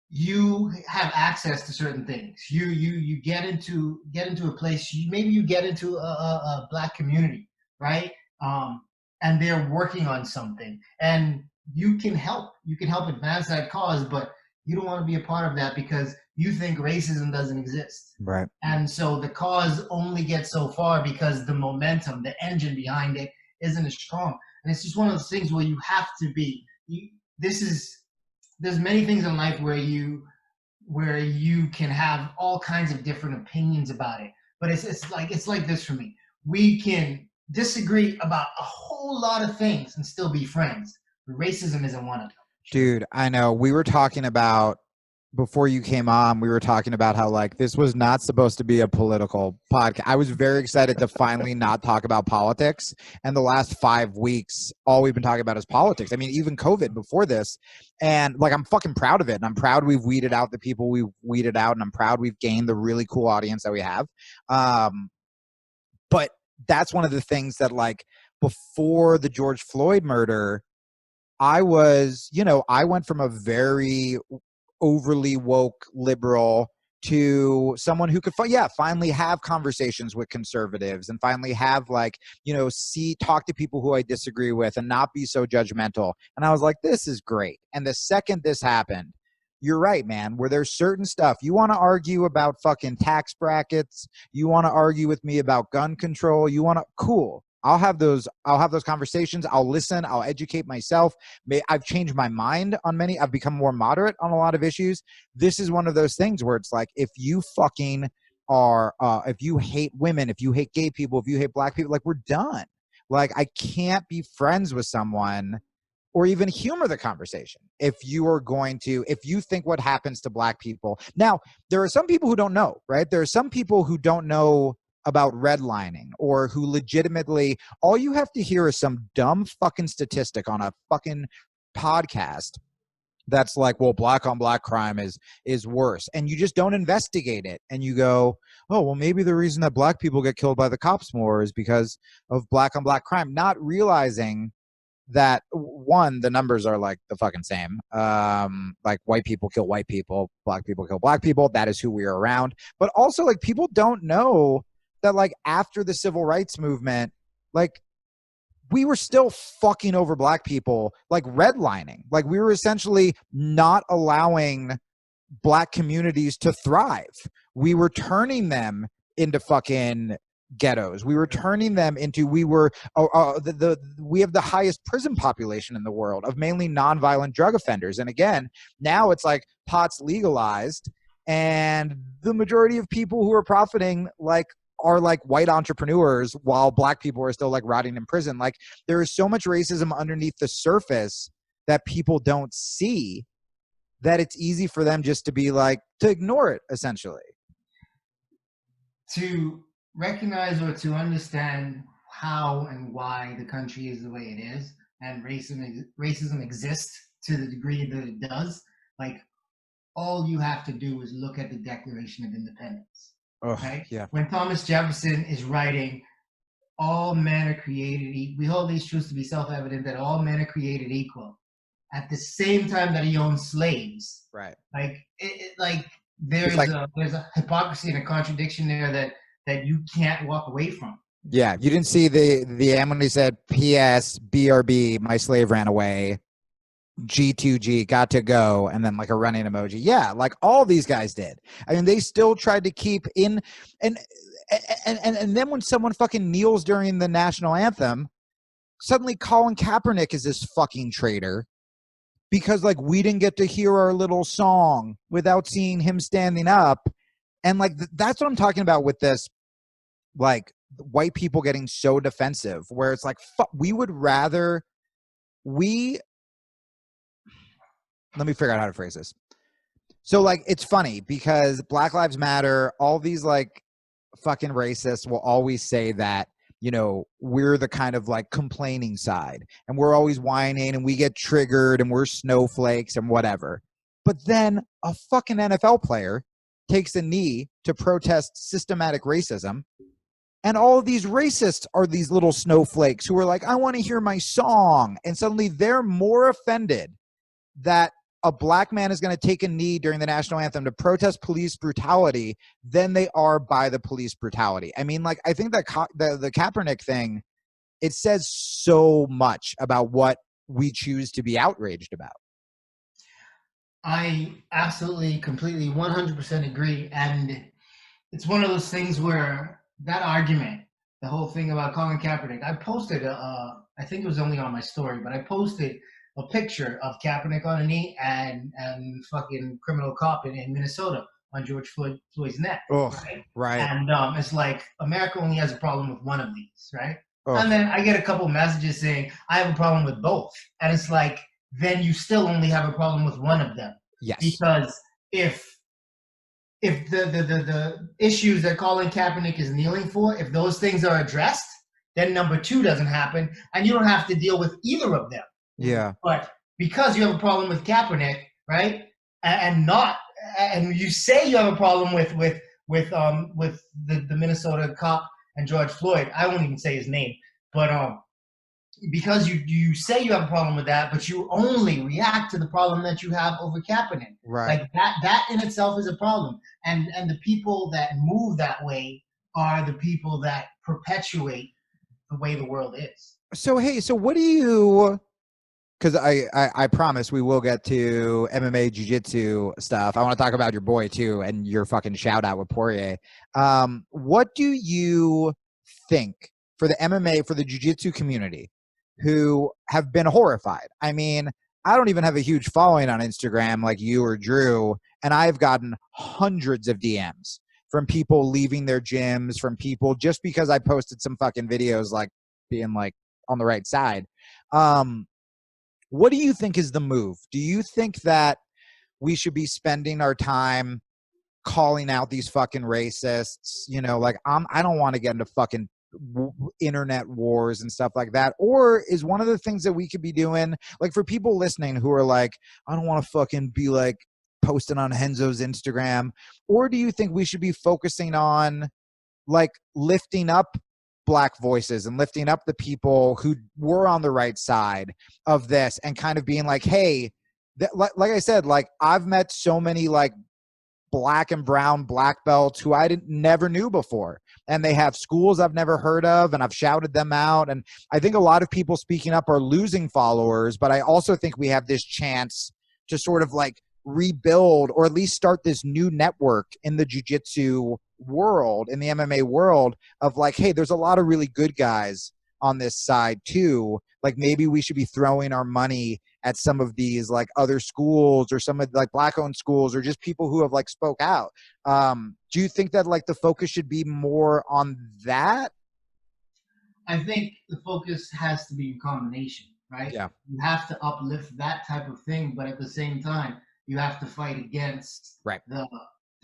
you have access to certain things. You get into a place, maybe you get into a black community, right? And they're working on something, and you can help advance that cause, but you don't want to be a part of that because you think racism doesn't exist. Right. And so the cause only gets so far because the momentum, the engine behind it isn't as strong. And it's just one of those things where you have to be, there's many things in life where you can have all kinds of different opinions about it. But it's like this for me. We can disagree about a whole lot of things and still be friends. But racism isn't one of them. Dude, I know. We were talking about, before you came on, we were talking about how like this was not supposed to be a political podcast. I was very excited to finally not talk about politics. And the last 5 weeks, all we've been talking about is politics. I mean, even COVID before this. And like, I'm fucking proud of it. And I'm proud we've weeded out the people we've weeded out. And I'm proud we've gained the really cool audience that we have. But that's one of the things that, like, before the George Floyd murder, I went from a very overly woke liberal to someone who could finally have conversations with conservatives and finally have, like, talk to people who I disagree with and not be so judgmental. And I was like, this is great. And the second this happened, you're right, man, where there's certain stuff you want to argue about, fucking tax brackets, you want to argue with me about gun control, cool. I'll have those conversations. I'll listen. I'll educate myself. I've changed my mind on many. I've become more moderate on a lot of issues. This is one of those things where it's like, if you fucking are, if you hate women, if you hate gay people, if you hate black people, like, we're done. Like, I can't be friends with someone or even humor the conversation if you think what happens to black people. Now, there are some people who don't know, right? There are some people who don't know about redlining, or who legitimately, all you have to hear is some dumb fucking statistic on a fucking podcast that's like, well, black on black crime is worse. And you just don't investigate it. And you go, oh, well, maybe the reason that black people get killed by the cops more is because of black on black crime, not realizing that, one, the numbers are like the fucking same. Like, white people kill white people, black people kill black people. That is who we are around. But also, like, people don't know that, like, after the civil rights movement, like, we were still fucking over black people, like redlining. Like, we were essentially not allowing black communities to thrive. We were turning them into fucking ghettos. We were turning them into, we have the highest prison population in the world of mainly nonviolent drug offenders. And again, now it's like pot's legalized, and the majority of people who are profiting, like, are like white entrepreneurs, while black people are still like rotting in prison. Like, there is so much racism underneath the surface that people don't see, that it's easy for them just to be like, to ignore it, essentially. To recognize or to understand how and why the country is the way it is, and racism exists to the degree that it does, like, all you have to do is look at the Declaration of Independence. Oh, right? Yeah. When Thomas Jefferson is writing all men are created equal. We hold these truths to be self-evident that all men are created equal. At the same time that he owns slaves, right? Like, there's a hypocrisy and a contradiction there that you can't walk away from. Yeah, you didn't see the end when he said, "P.S. BRB, my slave ran away. G2G, got to go," and then like a running emoji. Yeah, like all these guys did. I mean, they still tried to keep in, and then when someone fucking kneels during the national anthem, suddenly Colin Kaepernick is this fucking traitor because like we didn't get to hear our little song without seeing him standing up. And like that's what I'm talking about with this, like white people getting so defensive, where it's like we would rather let me figure out how to phrase this. So like it's funny because Black Lives Matter, all these like fucking racists will always say that, you know, we're the kind of like complaining side and we're always whining and we get triggered and we're snowflakes and whatever. But then a fucking NFL player takes a knee to protest systematic racism, and all of these racists are these little snowflakes who are like, I want to hear my song. And suddenly they're more offended that a black man is going to take a knee during the national anthem to protest police brutality than they are by the police brutality. I mean, like, I think that the Kaepernick thing, it says so much about what we choose to be outraged about. I absolutely, completely, 100% agree. And it's one of those things where that argument, the whole thing about Colin Kaepernick, I posted, I think it was only on my story, but I posted a picture of Kaepernick on a knee and fucking criminal cop in Minnesota on George Floyd's neck. Oh, right. And it's like America only has a problem with one of these, right? Oh. And then I get a couple messages saying I have a problem with both, and it's like then you still only have a problem with one of them. Yes. Because if the issues that Colin Kaepernick is kneeling for, if those things are addressed, then number two doesn't happen, and you don't have to deal with either of them. Yeah. But because you have a problem with Kaepernick, right, and you say you have a problem with the Minnesota cop and George Floyd, I won't even say his name, but because you say you have a problem with that, but you only react to the problem that you have over Kaepernick. Right. Like that in itself is a problem. And the people that move that way are the people that perpetuate the way the world is. So, hey, so what do you, because I promise we will get to MMA Jiu Jitsu stuff. I want to talk about your boy too and your fucking shout out with Poirier. What do you think for the MMA, for the Jiu Jitsu community who have been horrified? I mean, I don't even have a huge following on Instagram like you or Drew, and I've gotten hundreds of DMs from people leaving their gyms, from people just because I posted some fucking videos like being like on the right side. What do you think is the move? Do you think that we should be spending our time calling out these fucking racists? You know, like I don't want to get into fucking internet wars and stuff like that. Or is one of the things that we could be doing, like for people listening who are like, I don't want to fucking be like posting on Henzo's Instagram, or do you think we should be focusing on like lifting up Black voices and lifting up the people who were on the right side of this and kind of being like, hey, like I said, like I've met so many like black and brown black belts who I never knew before, and they have schools I've never heard of, and I've shouted them out. And I think a lot of people speaking up are losing followers, but I also think we have this chance to sort of like rebuild or at least start this new network in the jiu-jitsu world, in the MMA world, of like, hey, there's a lot of really good guys on this side too. Like maybe we should be throwing our money at some of these like other schools or some of like black owned schools or just people who have like spoke out. Do you think that like the focus should be more on that? I think the focus has to be a combination, right? Yeah. You have to uplift that type of thing, but at the same time, you have to fight against the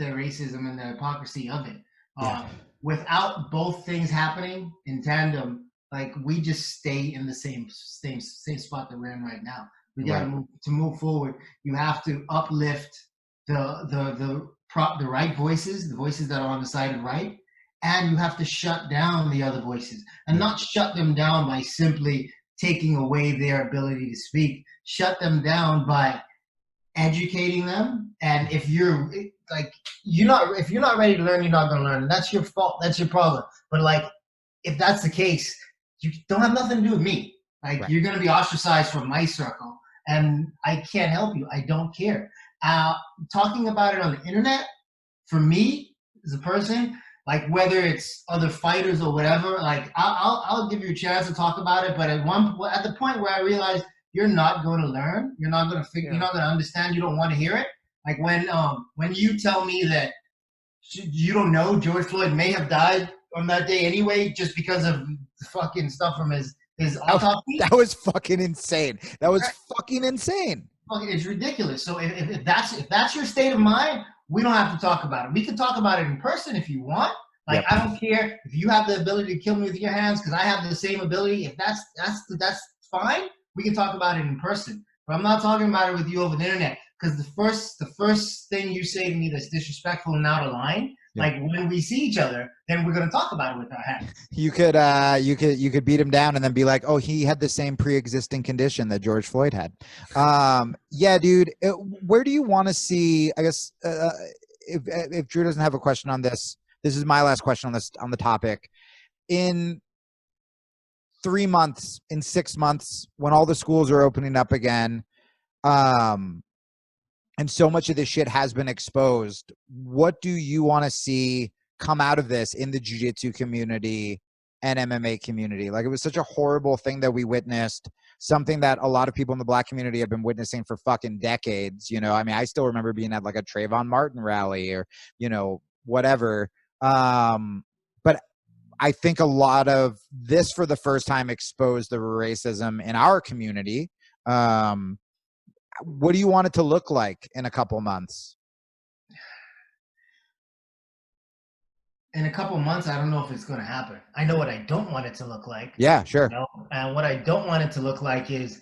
racism and the hypocrisy of it. Yeah. Without both things happening in tandem, like we just stay in the same spot that we're in right now. We got to move forward. You have to uplift the right voices, the voices that are on the side of right, and you have to shut down the other voices, and not shut them down by simply taking away their ability to speak. Shut them down by educating them. And if you're like, if you're not ready to learn, you're not going to learn. And that's your fault. That's your problem. But like, if that's the case, you don't have nothing to do with me. Like, you're going to be ostracized from my circle, and I can't help you. I don't care. Talking about it on the internet, for me as a person, like whether it's other fighters or whatever, like I'll give you a chance to talk about it. But at the point where I realized you're not going to learn, you're not going to figure, you're not going to understand, you don't want to hear it. Like when you tell me that you don't know George Floyd may have died on that day anyway, just because of the fucking stuff from his autopsy. That was fucking insane. That was fucking insane. It's ridiculous. So if that's your state of mind, we don't have to talk about it. We can talk about it in person if you want. Like, I don't care if you have the ability to kill me with your hands, because I have the same ability. If that's fine, we can talk about it in person. But I'm not talking about it with you over the internet, because the first thing you say to me that's disrespectful and out of line, like when we see each other, then we're gonna talk about it with our hands. You could beat him down and then be like, oh, he had the same pre-existing condition that George Floyd had. Yeah, dude. Where do you want to see? I guess if Drew doesn't have a question on this, this is my last question on the topic. In 3 months, in 6 months, when all the schools are opening up again, and so much of this shit has been exposed, what do you want to see come out of this in the jiu-jitsu community and MMA community? Like, it was such a horrible thing that we witnessed, something that a lot of people in the Black community have been witnessing for fucking decades. You know, I mean, I still remember being at like a Trayvon Martin rally or, you know, whatever. But I think a lot of this for the first time exposed the racism in our community. What do you want it to look like in a couple months? In a couple months, I don't know if it's going to happen. I know what I don't want it to look like. Yeah, sure. You know? And what I don't want it to look like is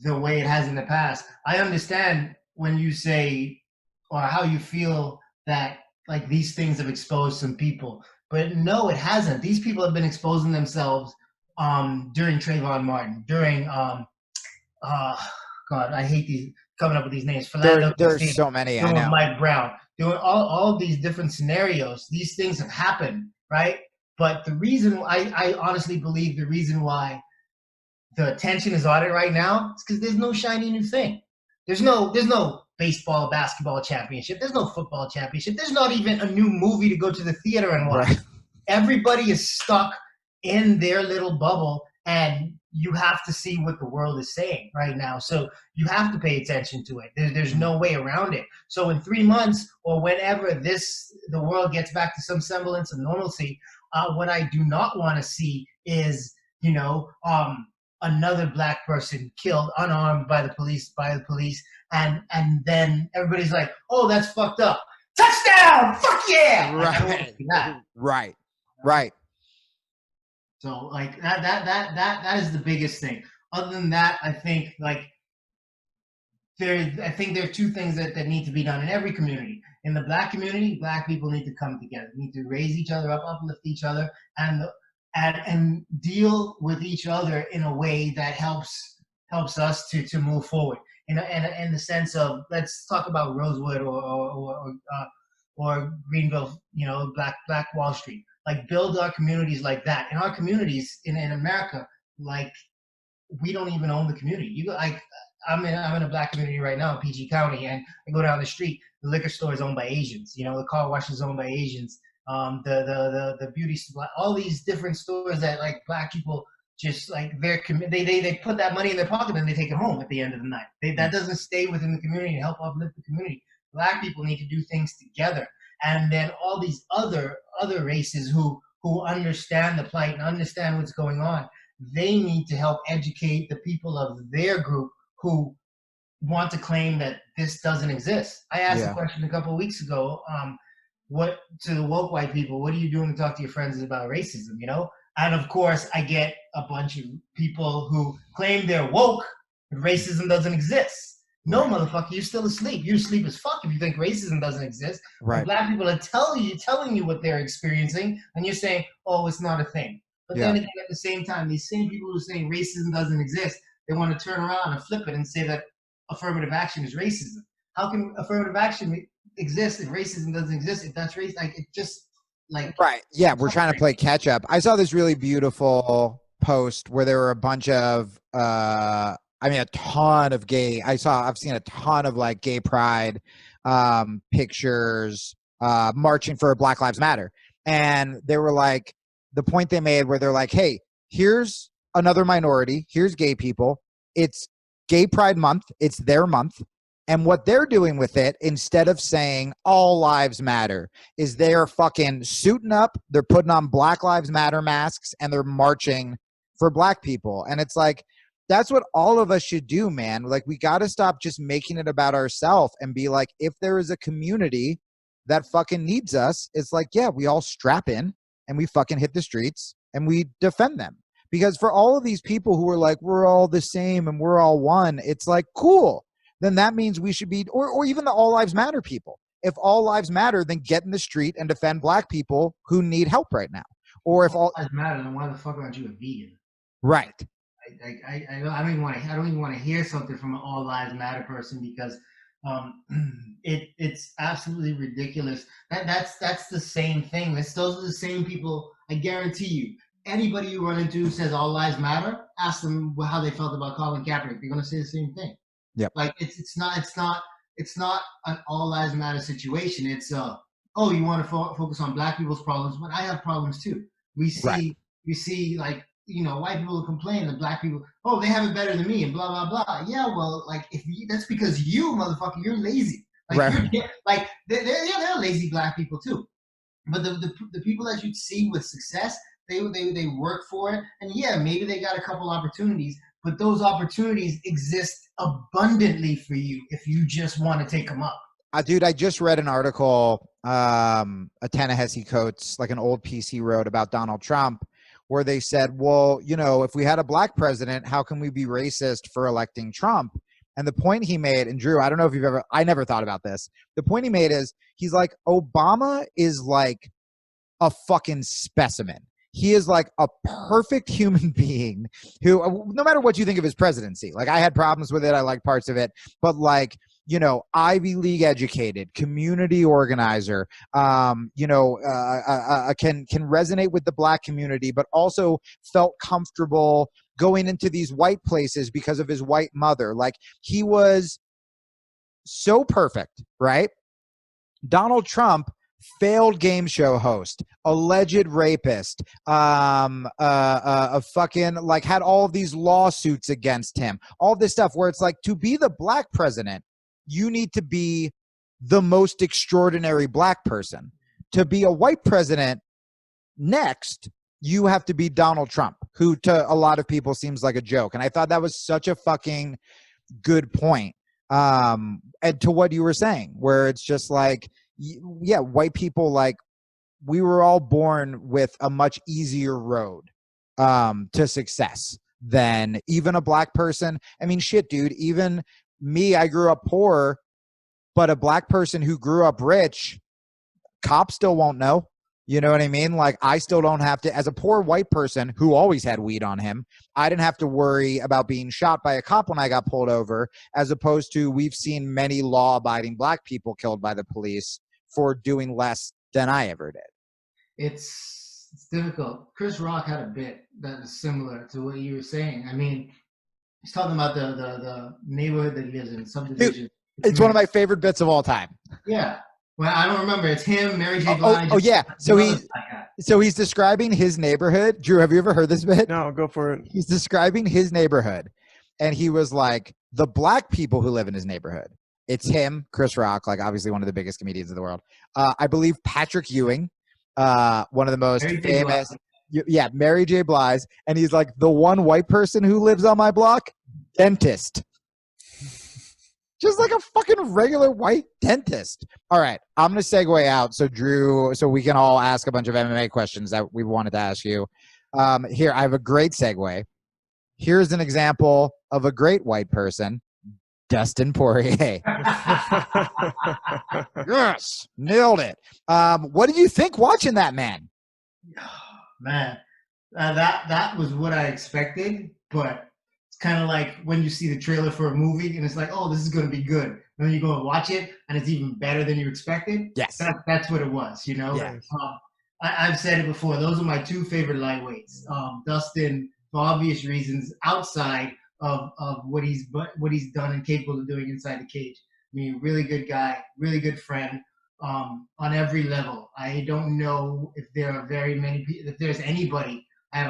the way it has in the past. I understand when you say, or how you feel that like these things have exposed some people, but no, it hasn't. These people have been exposing themselves during Trayvon Martin, during God, I hate these coming up with these names. There's so many. I know. Mike Brown, doing all of these different scenarios. These things have happened, right? But the reason I honestly believe the reason why the attention is on it right now is because there's no shiny new thing. There's no baseball, basketball championship. There's no football championship. There's not even a new movie to go to the theater and watch. Right. Everybody is stuck in their little bubble, and you have to see what the world is saying right now. So you have to pay attention to it. There's no way around it. So in 3 months or whenever the world gets back to some semblance of normalcy, what I do not want to see is, you know, another Black person killed unarmed by the police, and then everybody's like, oh, that's fucked up. Touchdown! Fuck yeah! Right. I don't want to see that. Right. So like that is the biggest thing. Other than that, I think like there are two things that need to be done in every community. In the Black community, Black people need to come together, need to raise each other up, uplift each other, and deal with each other in a way that helps us to move forward. In the sense of, let's talk about Rosewood or Greenville, you know, Black Wall Street. Like, build our communities like that. In our communities in America, like, we don't even own the community. I'm in a Black community right now in PG County, and I go down the street, the liquor store is owned by Asians. You know, the car wash is owned by Asians. The beauty supply, all these different stores that like Black people just like they put that money in their pocket and they take it home at the end of the night. That doesn't stay within the community and help uplift the community. Black people need to do things together. And then all these other races who understand the plight and understand what's going on, they need to help educate the people of their group who want to claim that this doesn't exist. I asked a question a couple of weeks ago, what to the woke white people, what are you doing to talk to your friends about racism, you know? And of course, I get a bunch of people who claim they're woke, but racism doesn't exist. No, motherfucker, you're still asleep. You're asleep as fuck if you think racism doesn't exist. Right. And black people are telling you what they're experiencing, and you're saying, oh, it's not a thing. But then again, at the same time, these same people who are saying racism doesn't exist, they want to turn around and flip it and say that affirmative action is racism. How can affirmative action exist if racism doesn't exist? If that's race, like, it just, like... Right. Yeah, we're trying to play catch up. I saw this really beautiful post where there were a bunch of a ton of I've seen a ton of like gay pride pictures marching for Black Lives Matter. And they were like, the point they made where they're like, hey, here's another minority. Here's gay people. It's Gay Pride Month. It's their month. And what they're doing with it, instead of saying all lives matter, is they're fucking suiting up. They're putting on Black Lives Matter masks and they're marching for black people. And it's like, that's what all of us should do, man. Like, we got to stop just making it about ourselves and be like, if there is a community that fucking needs us, it's like, yeah, we all strap in and we fucking hit the streets and we defend them. Because for all of these people who are like, we're all the same and we're all one, it's like, cool. Then that means we should be, or even the all lives matter people. If all lives matter, then get in the street and defend black people who need help right now. Or if all lives matter, then why the fuck aren't you a vegan? Right. I don't even want to hear something from an all lives matter person, because it's absolutely ridiculous. That's the same thing. Those are the same people. I guarantee you. Anybody you run into who says all lives matter, ask them how they felt about Colin Kaepernick. They're gonna say the same thing. Yep. Like, it's not an all lives matter situation. It's oh, you want to focus on black people's problems, but I have problems too. We see like, you know, white people complain that black people, oh, they have it better than me and blah blah blah. Yeah, well, like, that's because you, motherfucker, you're lazy. Like, right. They're lazy black people too. But the people that you see with success, they work for it, and yeah, maybe they got a couple opportunities, but those opportunities exist abundantly for you if you just want to take them up. Dude, I just read an article, a Ta-Nehisi Coates, like an old piece he wrote about Donald Trump, where they said, well, you know, if we had a black president, how can we be racist for electing Trump? And the point he made, and Drew, I don't know if I never thought about this. The point he made is, he's like, Obama is like a fucking specimen. He is like a perfect human being who, no matter what you think of his presidency, like, I had problems with it. I liked parts of it, but like, you know, Ivy League educated, community organizer, you know, can resonate with the black community, but also felt comfortable going into these white places because of his white mother. Like, he was so perfect, right? Donald Trump, failed game show host, alleged rapist, a fucking, like, had all of these lawsuits against him, all this stuff where it's like, to be the black president, you need to be the most extraordinary black person. To be a white president, next, you have to be Donald Trump, who to a lot of people seems like a joke. And I thought that was such a fucking good point. And to what you were saying, where it's just like, yeah, white people, like, we were all born with a much easier road to success than even a black person. I mean, shit, dude, even me, I grew up poor, but a black person who grew up rich, cops still won't know. You know what I mean? Like, I still don't have to, as a poor white person who always had weed on him, I didn't have to worry about being shot by a cop when I got pulled over, as opposed to, we've seen many law-abiding black people killed by the police for doing less than I ever did. It's difficult. Chris Rock had a bit that is similar to what you were saying. I mean, he's talking about the neighborhood that he lives in, subdivision. Dude, it's one of my favorite bits of all time. Yeah. Well, I don't remember. It's him, Mary J. Blige. Oh yeah. So he's describing his neighborhood. Drew, have you ever heard this bit? No, go for it. He's describing his neighborhood, and he was like, the black people who live in his neighborhood. It's him, Chris Rock, like, obviously one of the biggest comedians in the world. I believe Patrick Ewing, one of the most famous. Yeah, Mary J. Blige. And he's like, the one white person who lives on my block, dentist. Just like a fucking regular white dentist. All right, I'm going to segue out so Drew, so we can all ask a bunch of MMA questions that we wanted to ask you. Here, I have a great segue. Here's an example of a great white person, Dustin Poirier. Yes, nailed it. What did you think watching that, man? Man, that was what I expected, but it's kind of like when you see the trailer for a movie and it's like, oh, this is going to be good. And then you go and watch it and it's even better than you expected. Yes. That's what it was, you know? Yeah. I've said it before. Those are my two favorite lightweights. Dustin, for obvious reasons, outside of what he's done and capable of doing inside the cage. I mean, really good guy, really good friend. On every level. I don't know if there are very many people, if there's anybody I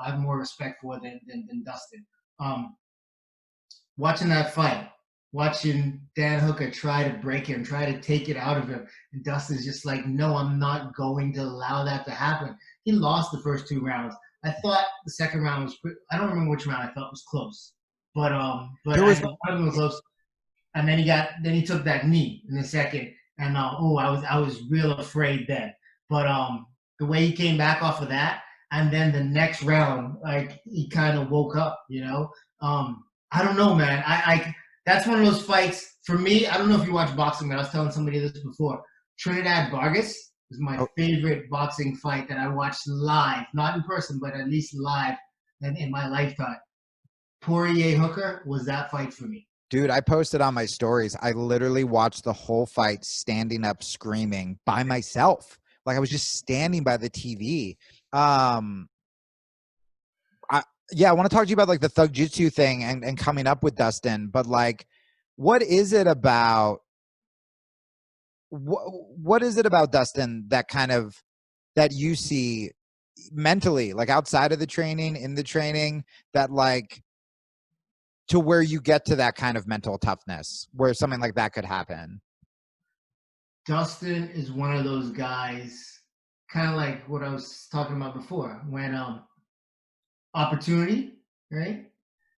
have more respect for than Dustin. Watching that fight, watching Dan Hooker try to break him, try to take it out of him, and Dustin's just like, no, I'm not going to allow that to happen. He lost the first 2 rounds. I thought the second round was I don't remember which round I thought was close, but I thought one of them was close. And then he took that knee in the second. And I was real afraid then. But the way he came back off of that, and then the next round, like he kind of woke up, you know. I don't know, man. I that's one of those fights for me. I don't know if you watch boxing, but I was telling somebody this before. Trinidad Vargas is my favorite boxing fight that I watched live, not in person, but at least live in my lifetime. Poirier Hooker was that fight for me. Dude, I posted on my stories. I literally watched the whole fight standing up screaming by myself. Like I was just standing by the TV. I want to talk to you about like the Thug-Jitsu thing and coming up with Dustin, but like what is it about Dustin that you see mentally, like outside of the training, in the training, that like to where you get to that kind of mental toughness where something like that could happen? Dustin is one of those guys, kind of like what I was talking about before, when opportunity, right?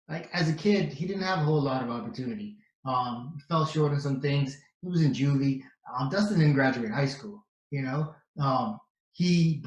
Like as a kid, he didn't have a whole lot of opportunity. He fell short on some things. He was in juvie. Dustin didn't graduate high school, you know. He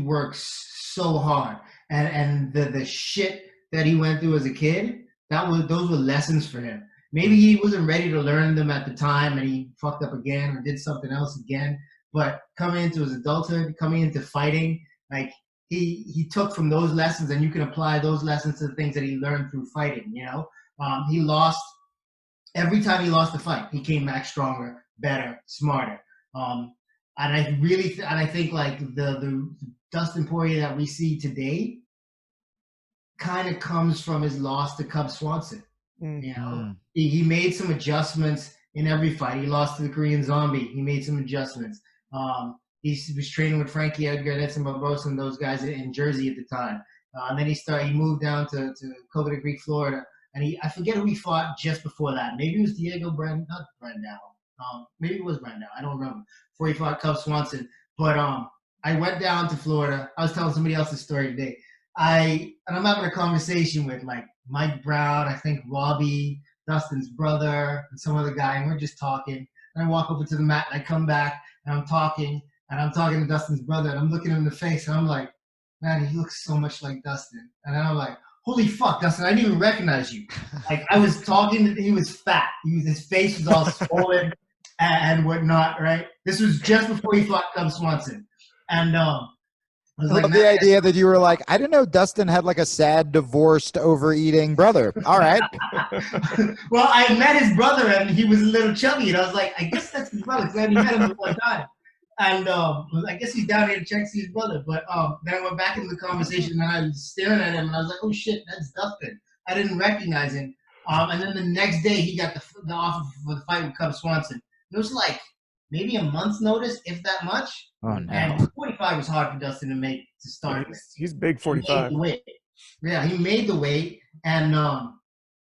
works so hard, and the shit that he went through as a kid, those were lessons for him. Maybe he wasn't ready to learn them at the time, and he fucked up again or did something else again. But coming into his adulthood, coming into fighting, like he took from those lessons, and you can apply those lessons to the things that he learned through fighting. You know, he lost every time he lost a fight. He came back stronger, better, smarter. And I think like the Dustin Poirier that we see today kind of comes from his loss to Cub Swanson. You know, he made some adjustments in every fight. He lost to the Korean Zombie. He made some adjustments. He was training with Frankie Edgar, Edson Barbosa, and those guys in Jersey at the time. And then he moved down to Coconut Creek, Florida. And I forget who he fought just before that. Maybe it was Diego not Brandao. Maybe it was Brandao. I don't remember. Before he fought Cub Swanson. But I went down to Florida. I was telling somebody else's story today. And I'm having a conversation with like Mike Brown, I think Robbie, Dustin's brother, and some other guy, and we're just talking. And I walk over to the mat, and I come back, and I'm talking to Dustin's brother, and I'm looking him in the face, and I'm like, man, he looks so much like Dustin. And then I'm like, holy fuck, Dustin, I didn't even recognize you. Like, I was talking, he was fat. His face was all swollen and whatnot, right? This was just before he fought Cub Swanson. And I love the idea that you were like, I didn't know Dustin had like a sad, divorced, overeating brother. All right. Well, I met his brother and he was a little chubby, and I was like, I guess that's his brother because I only met him one time. And I guess he's down here to check to see his brother. But then I went back into the conversation and I was staring at him and I was like, oh shit, that's Dustin. I didn't recognize him. And then the next day he got the offer for the fight with Cub Swanson. It was like maybe a month's notice, if that much. Oh, no. And 45 was hard for Dustin to start with. He's big 45. Yeah, he made the weight, and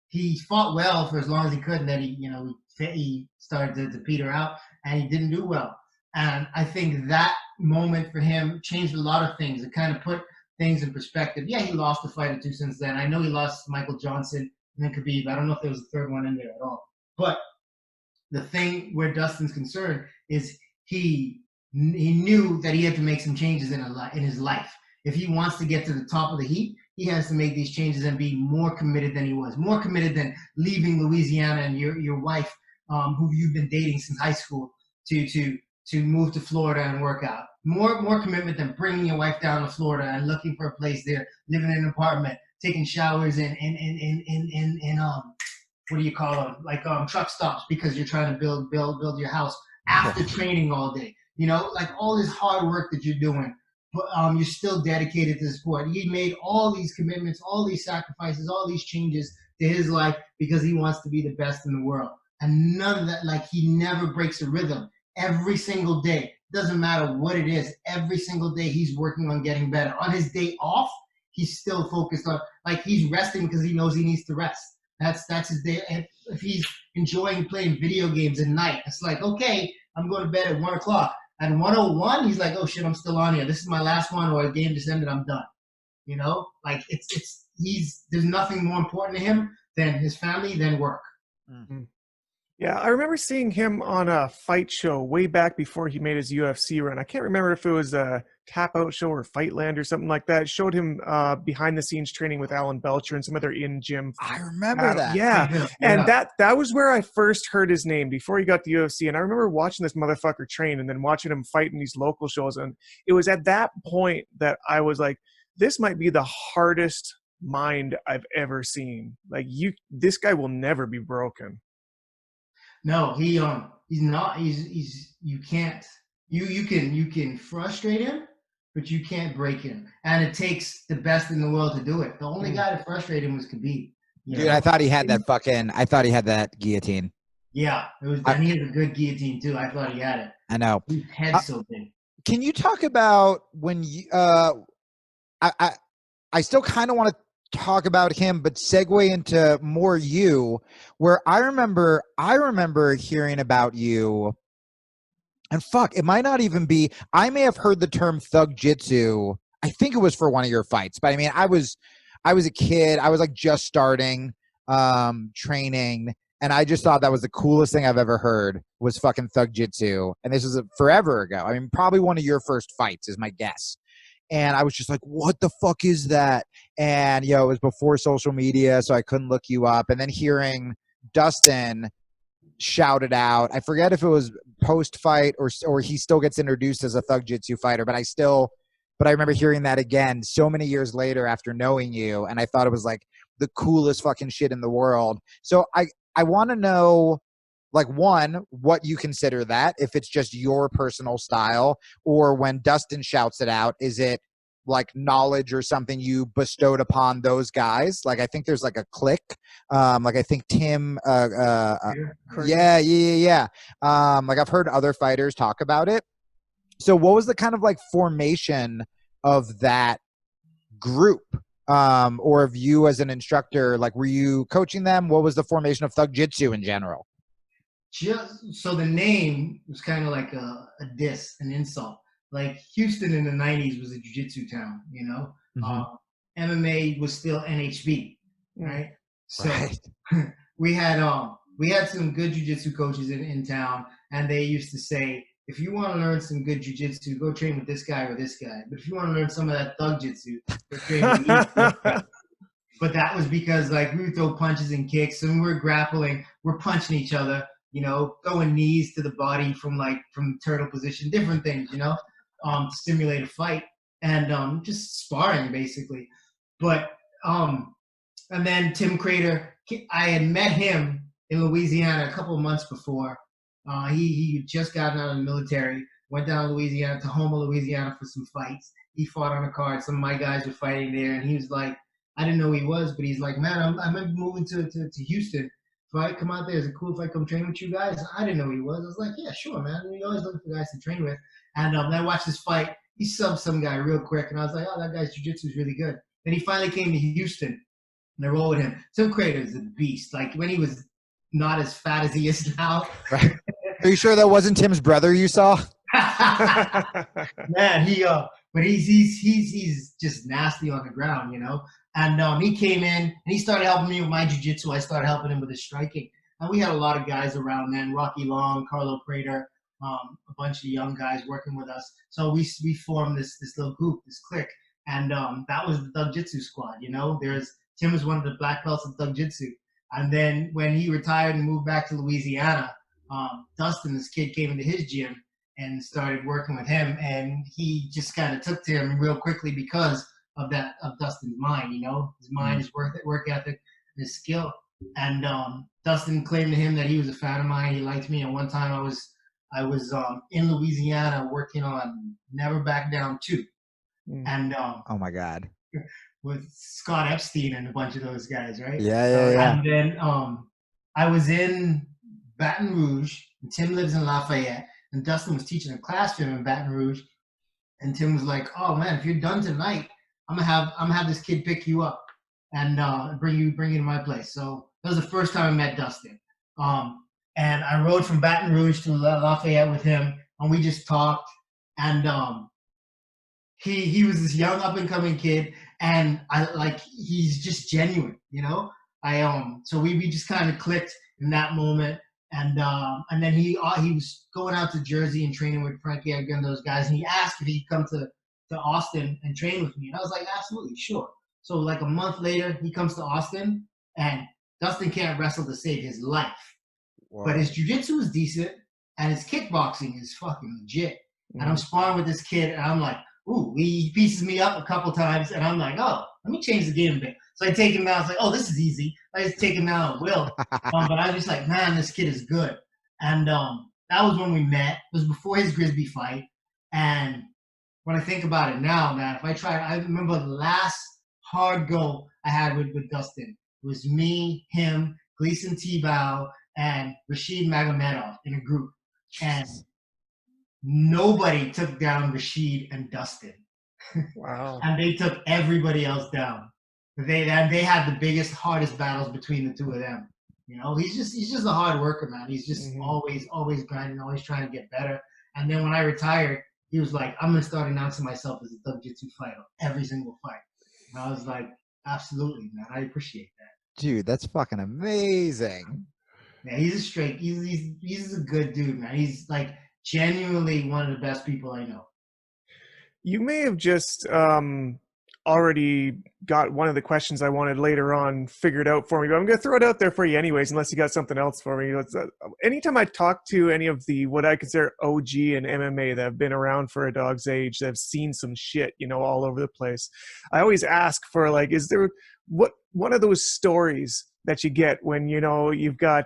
he fought well for as long as he could, and then he started to peter out, and he didn't do well. And I think that moment for him changed a lot of things. It kind of put things in perspective. Yeah, he lost the fight or two since then. I know he lost Michael Johnson and then Khabib. I don't know if there was a third one in there at all. But the thing where Dustin's concerned is he knew that he had to make some changes in his life. If he wants to get to the top of the heap, he has to make these changes and be more committed than he was, more committed than leaving Louisiana and your wife, who you've been dating since high school, to move to Florida and work out. More commitment than bringing your wife down to Florida and looking for a place there, living in an apartment, taking showers in what do you call them, like truck stops, because you're trying to build your house after training all day. You know, like all this hard work that you're doing, but you're still dedicated to the sport. He made all these commitments, all these sacrifices, all these changes to his life because he wants to be the best in the world. And none of that, like, he never breaks a rhythm. Every single day, doesn't matter what it is, every single day he's working on getting better. On his day off, he's still focused on, like, he's resting because he knows he needs to rest. That's his day. And if he's enjoying playing video games at night, it's like, okay, I'm going to bed at 1 o'clock. At 1:01, he's like, oh shit, I'm still on here. This is my last one, or the game just ended, I'm done. You know, like there's nothing more important to him than his family, than work. Mm-hmm. Yeah, I remember seeing him on a fight show way back before he made his UFC run. I can't remember if it was a Tap Out show or Fightland or something like that. It showed him behind the scenes training with Alan Belcher and some other in-gym. I remember that. Yeah. And that was where I first heard his name before he got the UFC. And I remember watching this motherfucker train and then watching him fight in these local shows. And it was at that point that I was like, this might be the hardest mind I've ever seen. Like, this guy will never be broken. No, he's not. You can't. You can frustrate him, but you can't break him. And it takes the best in the world to do it. The only guy to frustrate him was Khabib. Dude, I thought he had that guillotine. Yeah, it was. And he had a good guillotine too. I thought he had it. I know. His head's so big. Can you talk about when you? I still kind of want to talk about him, but segue into more you, where I remember hearing about you, and fuck, it might not even be, I may have heard the term Thug-Jitsu, I think it was for one of your fights, but I mean, I was a kid, I was like just starting training, and I just thought that was the coolest thing I've ever heard, was fucking Thug-Jitsu, and this was forever ago. I mean, probably one of your first fights is my guess. And I was just like, what the fuck is that? And, it was before social media, so I couldn't look you up. And then hearing Dustin shout it out, I forget if it was post-fight or he still gets introduced as a Thug-Jitsu fighter, but I remember hearing that again so many years later after knowing you, and I thought it was like the coolest fucking shit in the world. So I want to know, like, one, what you consider that, if it's just your personal style, or when Dustin shouts it out, is it like knowledge or something you bestowed upon those guys? Like, I think there's like a click. Like, I think Tim, yeah. Like, I've heard other fighters talk about it. So what was the kind of like formation of that group? Or of you as an instructor, like, were you coaching them? What was the formation of Thug-Jitsu in general? So the name was kind of like a diss, an insult. Like, Houston in the 90s was a jiu-jitsu town, you know? Mm-hmm. MMA was still NHB, right? So we had some good jiu-jitsu coaches in town, and they used to say, if you want to learn some good jiu-jitsu, go train with this guy or this guy. But if you want to learn some of that Thug-Jitsu, go train with me. But that was because, like, we would throw punches and kicks, and we're grappling, we're punching each other, you know, throwing knees to the body from turtle position, different things, you know, to stimulate a fight, and just sparring basically. But and then Tim Crater, I had met him in Louisiana a couple of months before. He had just gotten out of the military, went down to Louisiana, to Houma, Louisiana for some fights. He fought on a card. Some of my guys were fighting there, and he was like, I didn't know who he was, but he's like, man, I might be moving to Houston. If I come out there, is it cool if I come train with you guys? I didn't know who he was. I was like, yeah, sure, man. We always looking for guys to train with. And then I watched this fight. He subbed some guy real quick, and I was like, oh, that guy's jiu-jitsu is really good. Then he finally came to Houston, and I rolled with him. Tim Crater is a beast. Like, when he was not as fat as he is now. Right. Are you sure that wasn't Tim's brother you saw? Man, but he's just nasty on the ground, you know. And he came in and he started helping me with my jiu-jitsu. I started helping him with his striking. And we had a lot of guys around then, Rocky Long, Carlo Prater, a bunch of young guys working with us. So we formed this little group, this clique. And that was the Thug-Jitsu squad, you know. Tim was one of the black belts of Thug-Jitsu. And then when he retired and moved back to Louisiana, Dustin, this kid, came into his gym and started working with him. And he just kind of took to him real quickly because of Dustin's mind, you know. His mind, his work ethic, his skill. And Dustin claimed to him that he was a fan of mine. He liked me. And one time I was in Louisiana working on Never Back Down 2. And oh my God. With Scott Epstein and a bunch of those guys, right? Yeah. And then I was in Baton Rouge, and Tim lives in Lafayette, and Dustin was teaching a class to him in Baton Rouge, and Tim was like, "Oh man, if you're done tonight, I'm gonna have this kid pick you up and bring you to my place." So that was the first time I met Dustin. And I rode from Baton Rouge to Lafayette with him, and we just talked. And he was this young up and coming kid, and he's just genuine, you know. So we just kind of clicked in that moment, and then he was going out to Jersey and training with Frankie Edgar and those guys, and he asked if he'd come to Austin and train with me, and I was like, absolutely, sure. So like a month later, he comes to Austin, and Dustin can't wrestle to save his life. Wow. But his jiu-jitsu is decent, and his kickboxing is fucking legit. And I'm sparring with this kid, and I'm like, ooh, he pieces me up a couple times, and I'm like, oh, let me change the game a bit. So I take him down. I was like, oh, this is easy. I just take him down at will. But I was just like, man, this kid is good. And that was when we met. It was before his Grisby fight. And when I think about it now, man, I remember the last hard go I had with Dustin. It was me, him, Gleason Tebow, and Rashid Magomedov in a group. And nobody took down Rashid and Dustin. Wow. And they took everybody else down. They had the biggest, hardest battles between the two of them. You know, he's just a hard worker, man. He's just always grinding, always trying to get better. And then when I retired, he was like, I'm gonna start announcing myself as a Thug-Jitsu fighter every single fight. And I was like, absolutely, man. I appreciate that. Dude, that's fucking amazing. Yeah, he's a good dude, man. He's like genuinely one of the best people I know. You may have just already got one of the questions I wanted later on figured out for me, but I'm going to throw it out there for you anyways, unless you got something else for me. Anytime I talk to any of the, what I consider OG and MMA that have been around for a dog's age, that have seen some shit, you know, all over the place, I always ask for, like, is there one of those stories that you get when, you know, you've got,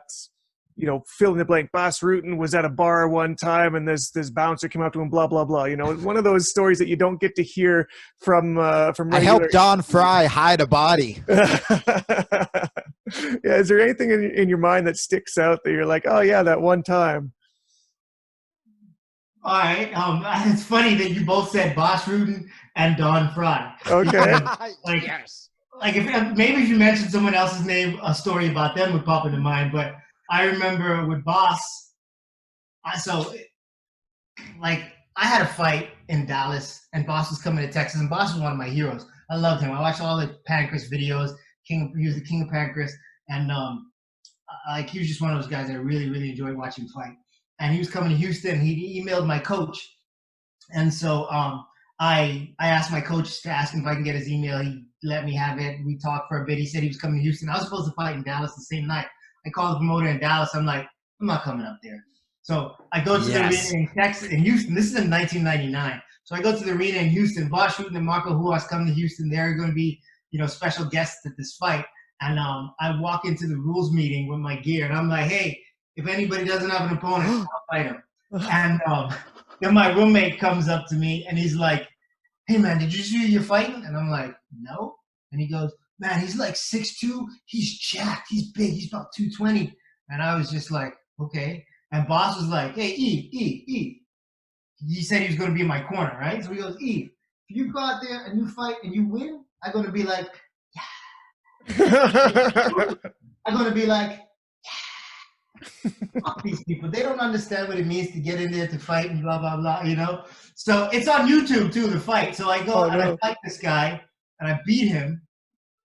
you know, fill in the blank, Bas Rutten was at a bar one time and this bouncer came up to him, blah, blah, blah. You know, one of those stories that you don't get to hear from regular. I helped Don Frye hide a body. Yeah, is there anything in your mind that sticks out that you're like, oh yeah, that one time? All right. It's funny that you both said Bas Rutten and Don Frye. Okay. Yes. Like maybe if you mentioned someone else's name, a story about them would pop into mind, but I remember with Bas, I had a fight in Dallas, and Bas was coming to Texas, and Bas was one of my heroes. I loved him. I watched all the Pancras videos. He was the king of Pancras, and he was just one of those guys I really, really enjoyed watching fight. And he was coming to Houston. He emailed my coach, and so I asked my coach to ask him if I can get his email. He let me have it. We talked for a bit. He said he was coming to Houston. I was supposed to fight in Dallas the same night. I called the promoter in Dallas. I'm like, I'm not coming up there. So I go to the arena in Texas, in Houston. This is in 1999. So I go to the arena in Houston. Bas Rutten and Marco Huas come to Houston. They're going to be, you know, special guests at this fight. And I walk into the rules meeting with my gear, and I'm like, hey, if anybody doesn't have an opponent, I'll fight him. And then my roommate comes up to me, and he's like, hey, man, did you see who you're fighting? And I'm like, no. And he goes, man, he's like 6'2". He's jacked. He's big. He's about 220. And I was just like, okay. And Bas was like, hey, Eve. He said he was going to be in my corner, right? So he goes, Eve, if you go out there and you fight and you win, I'm going to be like, yeah. I'm going to be like, yeah. Fuck these people. They don't understand what it means to get in there to fight and blah, blah, blah, you know? So it's on YouTube, too, the fight. So I go and I fight this guy, and I beat him.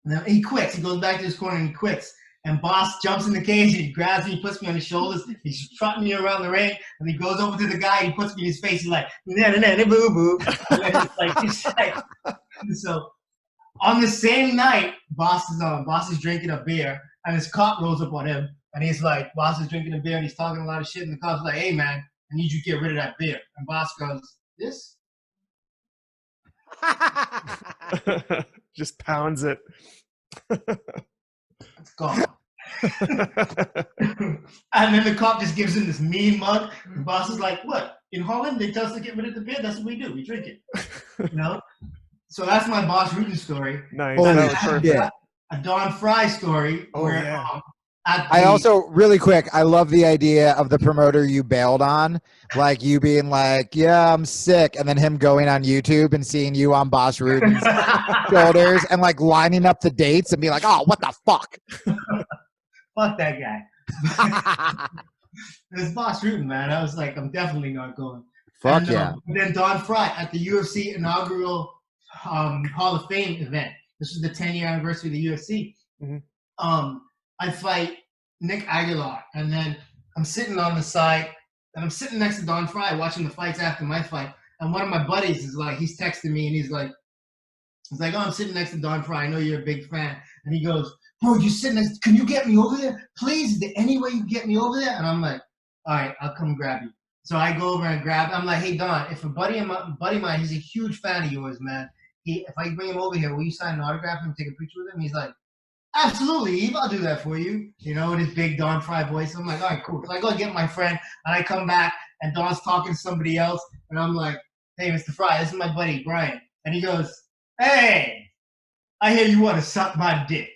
And then he quits. He goes back to his corner and he quits. And Bas jumps in the cage, and he grabs me, he puts me on his shoulders, he's trotting me around the ring, and he goes over to the guy, he puts me in his face, he's like, nah, boo-boo. And then it's like, So on the same night, Bas is drinking a beer, and this cop rolls up on him, and he's like, Bas is drinking a beer, and he's talking a lot of shit, and the cop's like, hey man, I need you to get rid of that beer. And Bas goes, this? Just pounds it. It's gone. And then the cop just gives him this mean mug. And Bas is like, what? In Holland, they tell us to get rid of the beer. That's what we do. We drink it. You know? So that's my Bas Rutten story. Nice. A Don Frye story. I also, really quick, I love the idea of the promoter you bailed on, like you being like, yeah, I'm sick, and then him going on YouTube and seeing you on Bas Rutten's shoulders and like lining up the dates and being like, oh, what the fuck? Fuck that guy. It's Bas Rutten, man. I was like, I'm definitely not going. Fuck yeah. Then Don Frye at the UFC inaugural Hall of Fame event. This was the 10-year anniversary of the UFC. Mm-hmm. I fight Nick Aguilar, and then I'm sitting on the side, and I'm sitting next to Don Frye watching the fights after my fight, and one of my buddies is like, he's texting me, and he's like, oh, I'm sitting next to Don Frye, I know you're a big fan, and he goes, bro, you sitting next, can you get me over there? Please, is there any way you can get me over there? And I'm like, all right, I'll come grab you. So I go over and grab, I'm like, hey, Don, if a buddy of mine, he's a huge fan of yours, man, if I bring him over here, will you sign an autograph and take a picture with him? He's like, absolutely, Yves, I'll do that for you. You know, with his big Don Frye voice. I'm like, all right, cool. So I go get my friend, and I come back, and Don's talking to somebody else, and I'm like, hey, Mr. Frye, this is my buddy, Brian. And he goes, hey, I hear you want to suck my dick.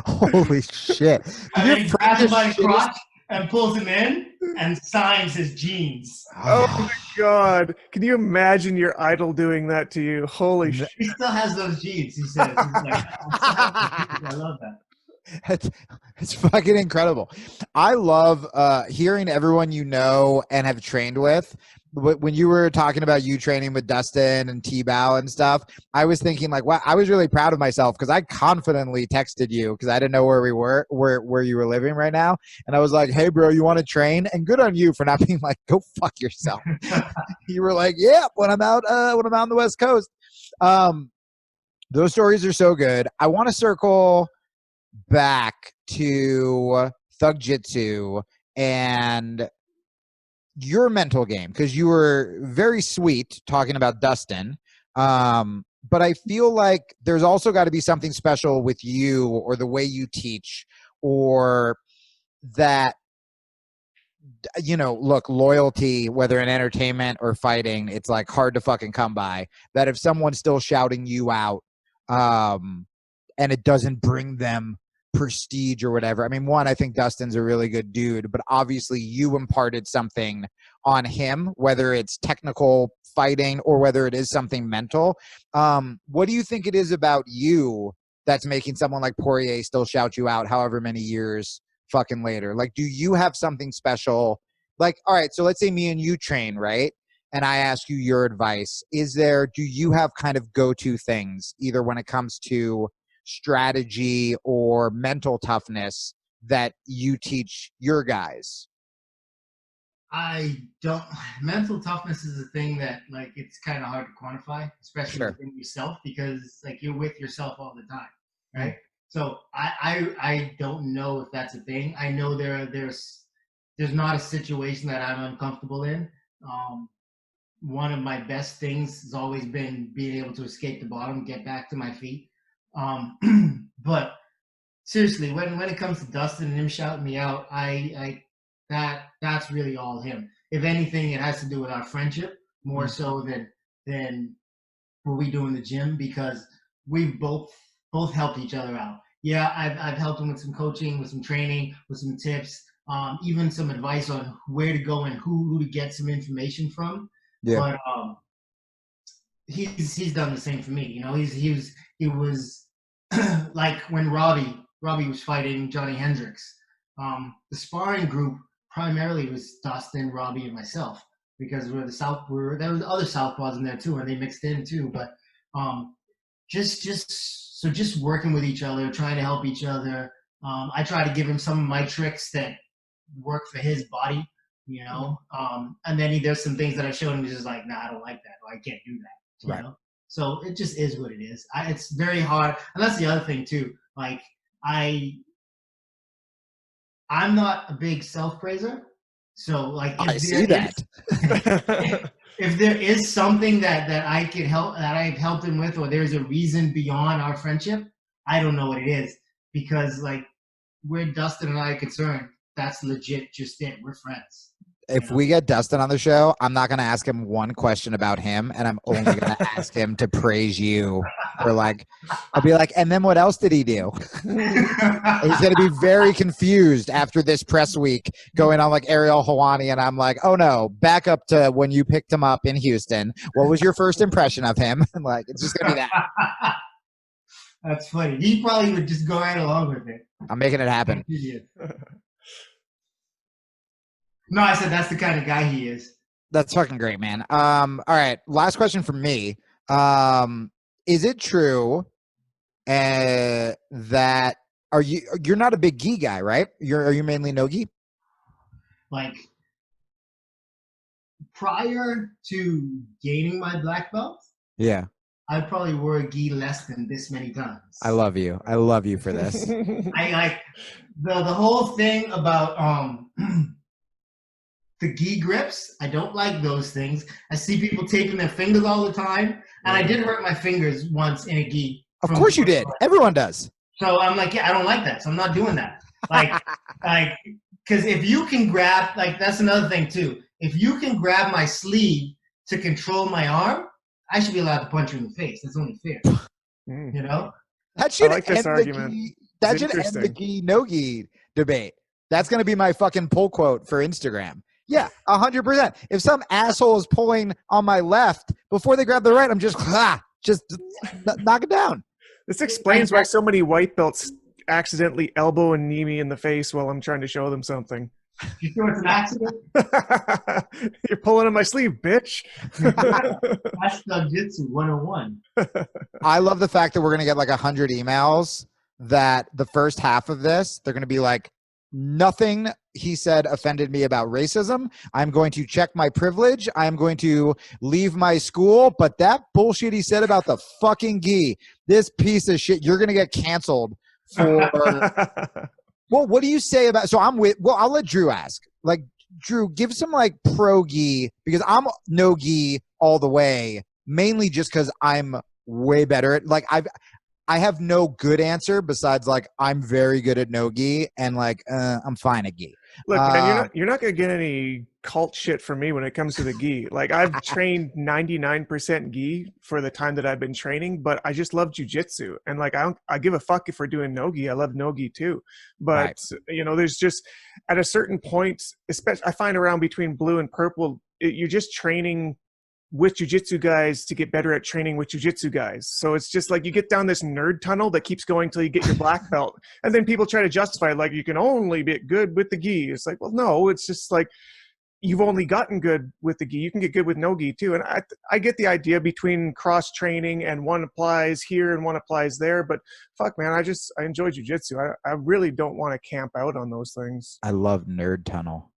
Holy shit. And then he grabs him by the crotch and pulls him in and signs his jeans. Oh my God. Can you imagine your idol doing that to you? Holy shit. He still has those jeans, he says. He's like, I love that. It's fucking incredible. I love hearing everyone you know and have trained with. When you were talking about you training with Dustin and T-Bow and stuff, I was thinking like, wow, I was really proud of myself because I confidently texted you because I didn't know where we were, where you were living right now. And I was like, hey, bro, you want to train? And good on you for not being like, go fuck yourself. You were like, yeah, when I'm out on the West Coast. Those stories are so good. I want to circle back to Thug-Jitsu and your mental game, because you were very sweet talking about Dustin, but I feel like there's also got to be something special with you or the way you teach, or that, you know, look, loyalty, whether in entertainment or fighting, it's like hard to fucking come by, that if someone's still shouting you out and it doesn't bring them prestige or whatever. I mean, one, I think Dustin's a really good dude, but obviously you imparted something on him, whether it's technical fighting or whether it is something mental. What do you think it is about you that's making someone like Poirier still shout you out however many years fucking later? Like, do you have something special? Like, all right, so let's say me and you train, right? And I ask you your advice. Do you have kind of go-to things, either when it comes to strategy or mental toughness, that you teach your guys? I don't. Mental toughness is a thing that, like, it's kind of hard to quantify, especially within yourself, because like you're with yourself all the time, right? So I don't know if that's a thing. I know there's not a situation that I'm uncomfortable in. One of my best things has always been being able to escape the bottom, get back to my feet. But seriously, when it comes to Dustin and him shouting me out, that's really all him. If anything, it has to do with our friendship more so than what we do in the gym, because we both helped each other out. Yeah, I've helped him with some coaching, with some training, with some tips, even some advice on where to go and who to get some information from. Yeah. But he's done the same for me. You know, he was like when Robbie was fighting Johnny Hendricks. The sparring group primarily was Dustin, Robbie, and myself, because there was other southpaws in there too, and they mixed in too. But just working with each other, trying to help each other. I try to give him some of my tricks that work for his body. you know. And then there's some things that I showed him, he's just like, nah, I don't like that, or I can't do that, you know. So it just is what it is. It's very hard, and that's the other thing too. Like I'm not a big self-praiser, so like I see that. If there is something that I could help, that I've helped him with, or there's a reason beyond our friendship, I don't know what it is, because like where Dustin and I are concerned, that's legit just it. We're friends. If we get Dustin on the show, I'm not going to ask him one question about him, and I'm only going to ask him to praise you. Or like, I'll be like, and then what else did he do? He's going to be very confused after this press week going on like Ariel Helwani, and I'm like, oh no, back up to when you picked him up in Houston. What was your first impression of him? And like, it's just going to be that. That's funny. He probably would just go right along with it. I'm making it happen. No, I said that's the kind of guy he is. That's fucking great, man. All right, last question from me. Is it true that you're not a big gi guy, right? Are you mainly no gi? Like prior to gaining my black belt, yeah, I probably wore a gi less than this many times. I love you. I love you for this. I like the whole thing about the gi grips. I don't like those things. I see people taping their fingers all the time, and I did hurt my fingers once in a gi. Of course you did. Everyone does. So I'm like, yeah, I don't like that. So I'm not doing that. Like, because if you can grab, like, that's another thing too. If you can grab my sleeve to control my arm, I should be allowed to punch you in the face. That's only fair. You know? That should I like this argument. That should end the gi no gi debate. That's going to be my fucking pull quote for Instagram. Yeah, 100%. If some asshole is pulling on my left before they grab the right, I'm just knock it down. This explains why so many white belts accidentally elbow and knee me in the face while I'm trying to show them something. You sure it's an accident? You're pulling on my sleeve, bitch. That's Thug-Jitsu 101. I love the fact that we're going to get like 100 emails that the first half of this, they're going to be like, nothing he said offended me about racism. I'm going to check my privilege. I'm going to leave my school. But that bullshit he said about the fucking gi, this piece of shit, you're going to get canceled for. Well, what do you say about? So I'll let Drew ask. Like, Drew, give some like pro gi, because I'm no gi all the way, mainly just because I'm way better at, like, I have no good answer besides like I'm very good at no gi, and like I'm fine at gi. Look, man, you're not gonna get any cult shit from me when it comes to the gi. Like, I've trained 99% gi for the time that I've been training, but I just love jiu-jitsu, and like I give a fuck if we're doing no gi. I love no gi too, but you know, there's just at a certain point, especially I find around between blue and purple, you're just training with jiu-jitsu guys to get better at training with jiu-jitsu guys. So it's just like you get down this nerd tunnel that keeps going till you get your black belt. And then people try to justify it, like you can only be good with the gi. It's like, well, no, it's just like you've only gotten good with the gi. You can get good with no gi too. And I get the idea between cross training and one applies here and one applies there. But fuck, man, I enjoy jiu-jitsu. I really don't want to camp out on those things. I love nerd tunnel.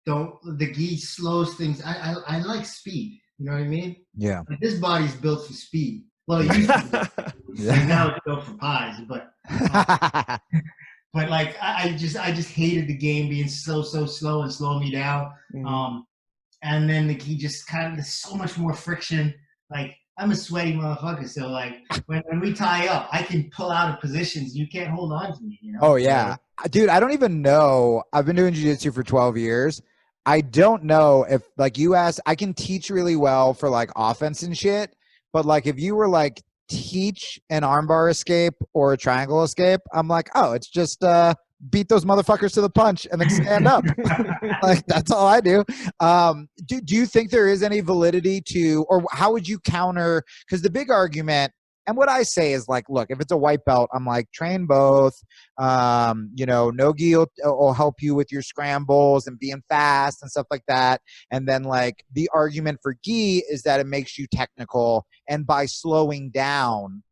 The gi slows things. I like speed. You know what I mean? Yeah. Like, this body's built for speed. Well, it used to be. Like, now it's built for pies, but but like I just hated the game being so slow and slowing me down. Mm-hmm. And then the gi just kind of, there's so much more friction. Like, I'm a sweaty motherfucker, so like when we tie up, I can pull out of positions. You can't hold on to me, you know? Oh yeah. Dude, I don't even know. I've been doing jiu-jitsu for 12 years. I don't know if, like, you asked, I can teach really well for like offense and shit, but like if you were like teach an armbar escape or a triangle escape, I'm like, oh, it's just beat those motherfuckers to the punch and then stand up. Like, that's all I do. Do you think there is any validity to, or how would you counter? Because the big argument, and what I say is like, look, if it's a white belt, I'm like, train both. You know, no gi will help you with your scrambles and being fast and stuff like that. And then like the argument for gi is that it makes you technical, and by slowing down,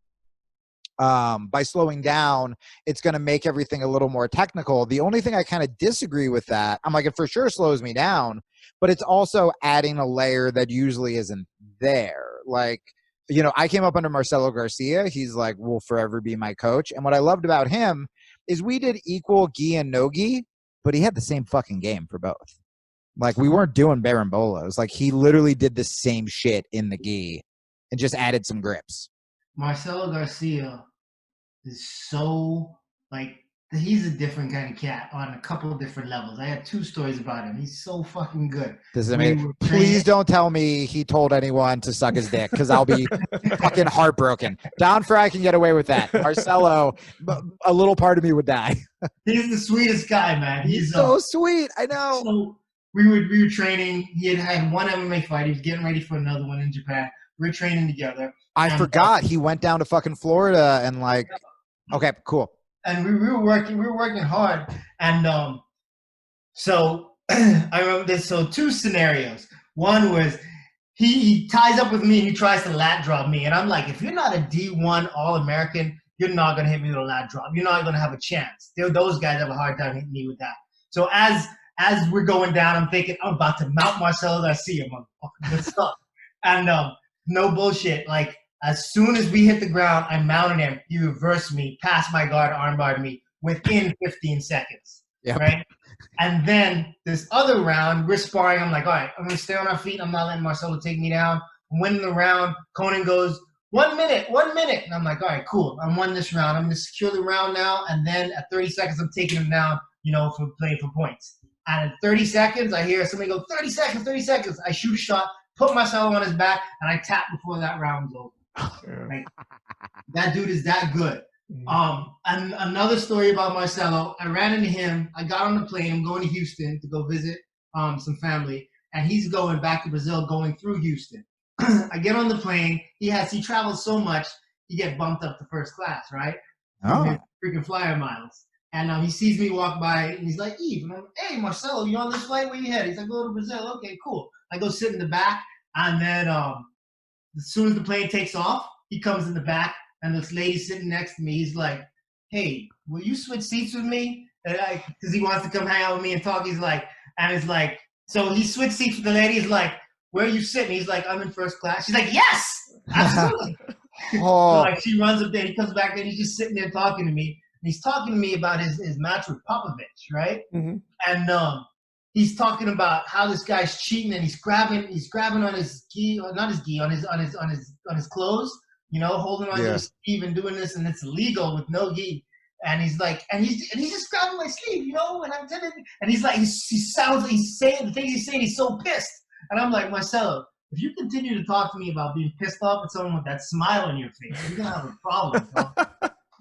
by slowing down, it's going to make everything a little more technical. The only thing I kind of disagree with that, I'm like, it for sure slows me down, but it's also adding a layer that usually isn't there. Like, you know, I came up under Marcelo Garcia. He's like, will forever be my coach. And what I loved about him is we did equal gi and no gi, but he had the same fucking game for both. Like, we weren't doing barambolos. Like, he literally did the same shit in the gi and just added some grips. Marcelo Garcia is so, like, he's a different kind of cat on a couple of different levels. I had 2 stories about him. He's so fucking good. Please don't tell me he told anyone to suck his dick, because I'll be fucking heartbroken. Don Frye can get away with that. Marcelo, a little part of me would die. He's the sweetest guy, man. He's so sweet. I know. So we were training. He had one MMA fight. He was getting ready for another one in Japan. We were training together. I forgot he went down to fucking Florida and like, okay, cool. And we were working hard. And so I remember this. So 2 scenarios. One was he ties up with me and he tries to lat drop me. And I'm like, if you're not a D1 All-American, you're not going to hit me with a lat drop. You're not going to have a chance. Those guys have a hard time hitting me with that. So as we're going down, I'm thinking, I'm about to mount Marcelo Garcia, motherfucker. Good stuff. And no bullshit. Like, as soon as we hit the ground, I mounted him. He reversed me, passed my guard, armbarred me within 15 seconds. Yep. Right? And then this other round, we're sparring. I'm like, all right, I'm going to stay on our feet. I'm not letting Marcelo take me down. I'm winning the round. Conan goes, 1 minute. And I'm like, all right, cool. I'm won this round. I'm going to secure the round now. And then at 30 seconds, I'm taking him down, you know, for playing for points. And at 30 seconds, I hear somebody go, 30 seconds. I shoot a shot, put Marcelo on his back, and I tap before that round was over. Like, that dude is that good. And another story about Marcelo, I ran into him. I got on the plane. I'm going to Houston to go visit some family, and he's going back to Brazil, going through Houston. I get on the plane. He travels so much, he get bumped up to first class, right? Oh. Freaking flyer miles. And he sees me walk by, and he's like, Yves. And I'm like, hey, Marcelo, you on this flight? Where you headed? He's like, go to Brazil. Okay, cool. I go sit in the back, and then as soon as the plane takes off, he comes in the back, and this lady sitting next to me, he's like, hey, will you switch seats with me? Because he wants to come hang out with me and talk. He's like, and it's like, so he switched seats with the lady. He's like, where are you sitting? He's like, I'm in first class. She's like, yes, absolutely. So like, she runs up there, he comes back there, and he's just sitting there talking to me. And he's talking to me about his match with Popovich, right? Mm-hmm. And he's talking about how this guy's cheating, and he's grabbing on his gi, or not his gi, on his clothes, you know, holding on to his sleeve and doing this, and it's illegal with no gi. And he's like, and he's just grabbing my sleeve, you know, and I'm telling him, and he's like, he's saying the things he's saying, he's so pissed. And I'm like, Marcelo, if you continue to talk to me about being pissed off at someone with that smile on your face, you're gonna have a problem.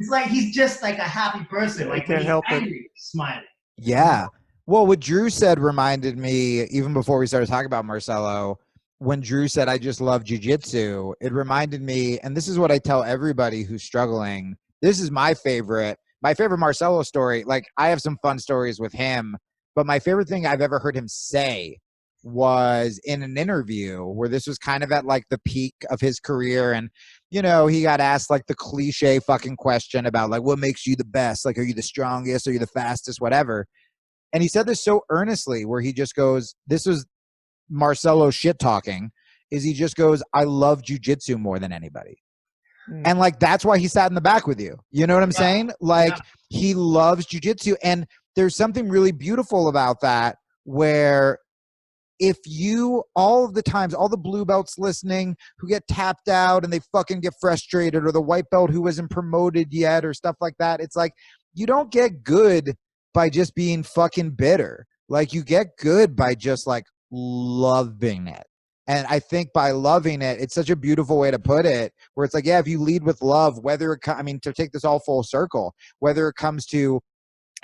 It's like he's just like a happy person. Like, can't help angry, it. Smiling. Yeah. Well, what Drew said reminded me, even before we started talking about Marcelo, when Drew said, I just love Jiu Jitsu, it reminded me, and this is what I tell everybody who's struggling. This is my favorite Marcelo story. Like, I have some fun stories with him, but my favorite thing I've ever heard him say was in an interview where this was kind of at like the peak of his career. And, you know, he got asked like the cliche fucking question about like, what makes you the best? Like, are you the strongest? Are you the fastest? Whatever. And he said this so earnestly, where he just goes, this was Marcelo shit talking, is he just goes, I love jiu-jitsu more than anybody. And like, that's why he sat in the back with you. You know what I'm saying? Like, he loves jiu-jitsu. And there's something really beautiful about that, where if you, all of the times, all the blue belts listening who get tapped out and they fucking get frustrated, or the white belt who isn't promoted yet or stuff like that, it's like, you don't get good by just being fucking bitter. Like, you get good by just like loving it. And I think by loving it, it's such a beautiful way to put it, where it's like, yeah, if you lead with love, whether it, I mean, to take this all full circle, whether it comes to,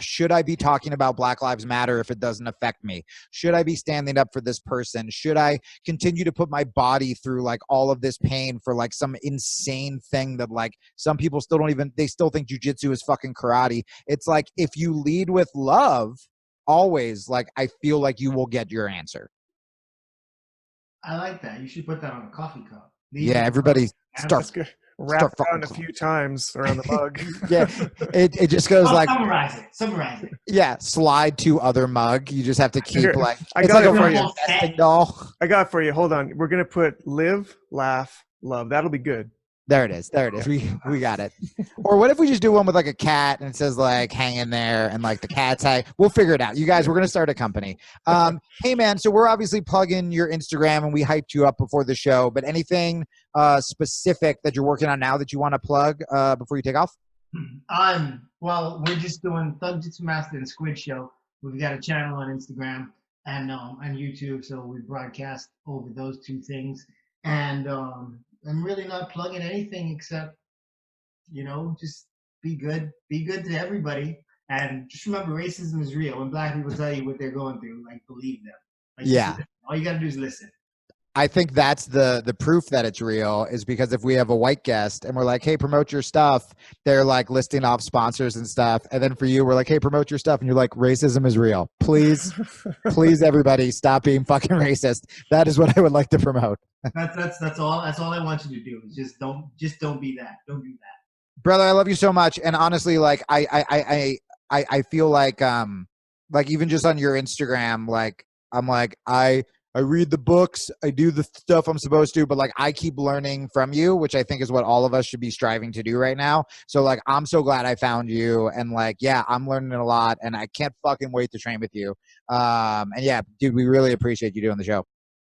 should I be talking about Black Lives Matter if it doesn't affect me? Should I be standing up for this person? Should I continue to put my body through like all of this pain for like some insane thing that like some people still don't even, they still think jiu-jitsu is fucking karate. It's like, if you lead with love, always, like, I feel like you will get your answer. I like that. You should put that on a coffee cup. Yeah, everybody start wrapped around a few times around the mug. Yeah, it just goes like summarize it. Yeah, slide to other mug. You just have to keep Here, like I it's got like it a for you. nesting doll. I got it for you. Hold on. We're gonna put live, laugh, love. That'll be good. There it is. There it is. We got it. Or what if we just do one with like a cat and it says like hang in there and like the cat's hang. We'll figure it out. You guys, we're gonna start a company. Hey man, so we're obviously plugging your Instagram and we hyped you up before the show, but anything specific that you're working on now that you want to plug before you take off? Well, we're just doing Thug-Jitsu Master and Squid Show. We've got a channel on Instagram and YouTube, so we broadcast over those two things. And I'm really not plugging anything except, just be good to everybody. And just remember, racism is real. When black people tell you what they're going through, like, believe them. Like, yeah. All you got to do is listen. I think that's the proof that it's real is because if we have a white guest and we're like, hey, promote your stuff, they're like listing off sponsors and stuff. And then for you, we're like, hey, promote your stuff. And you're like, racism is real. Please, please, everybody, stop being fucking racist. That is what I would like to promote. That's all I want you to do. Just don't be that. Don't do that. Brother, I love you so much. And honestly, like I feel like even just on your Instagram, like I'm like I read the books, I do the stuff I'm supposed to, but like I keep learning from you, which I think is what all of us should be striving to do right now. So like, I'm so glad I found you and like, yeah, I'm learning a lot and I can't fucking wait to train with you. And yeah, dude, we really appreciate you doing the show.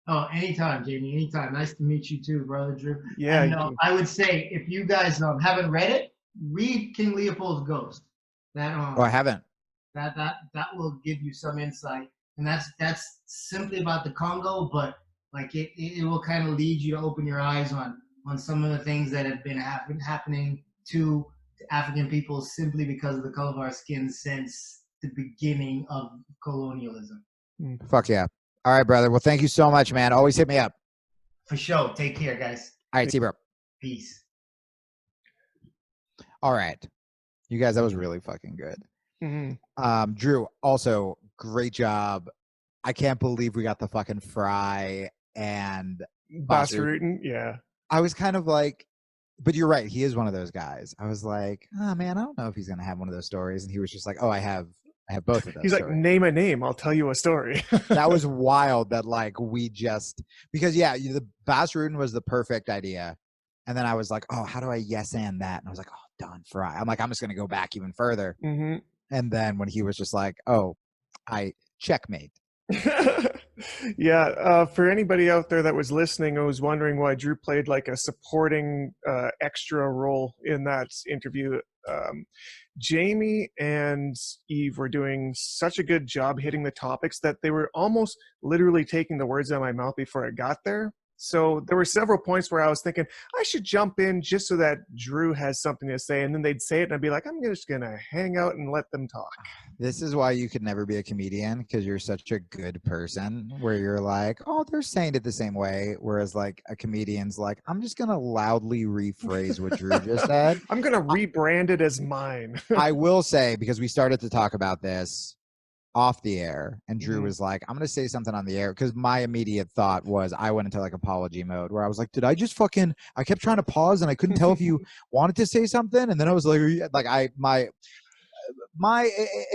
Oh, anytime, Jamie, anytime. Nice to meet you too, brother Drew. Yeah. And, I would say if you guys haven't read it, read King Leopold's Ghost. That Oh, I haven't. That will give you some insight. And that's simply about the Congo, but like it will kind of lead you to open your eyes on some of the things that have been happening to African people simply because of the color of our skin since the beginning of colonialism. Fuck yeah. All right, brother. Well, thank you so much, man. Always hit me up. For sure. Take care, guys. All right, bro. Peace. All right. You guys, that was really fucking good. Mm-hmm. Drew, also great job. I can't believe we got the fucking Frye and Bas Rutten. Yeah. I was kind of like, but you're right. He is one of those guys. I was like, oh man, I don't know if he's going to have one of those stories. And he was just like, oh, I have both of those. He's like, name a name. I'll tell you a story. That was wild that like we just, because yeah, the Bas Rutten was the perfect idea. And then I was like, oh, how do I yes and that? And I was like, oh, done, Frye. I'm like, I'm just going to go back even further. Mm-hmm. And then when he was just like, oh, I checkmate. Yeah. For anybody out there that was listening, I was wondering why Drew played like a supporting extra role in that interview. Jamie and Yves were doing such a good job hitting the topics that they were almost literally taking the words out of my mouth before I got there. So there were several points where I was thinking I should jump in just so that Drew has something to say. And then they'd say it and I'd be like, I'm just going to hang out and let them talk. This is why you could never be a comedian, because you're such a good person where you're like, oh, they're saying it the same way. Whereas like a comedian's like, I'm just going to loudly rephrase what Drew just said. I'm going to rebrand it as mine. I will say, because we started to talk about this off the air and Drew was like, I'm going to say something on the air, because my immediate thought was I went into like apology mode where I was like, did I just fucking, I kept trying to pause and I couldn't tell if you wanted to say something. And then I was like, if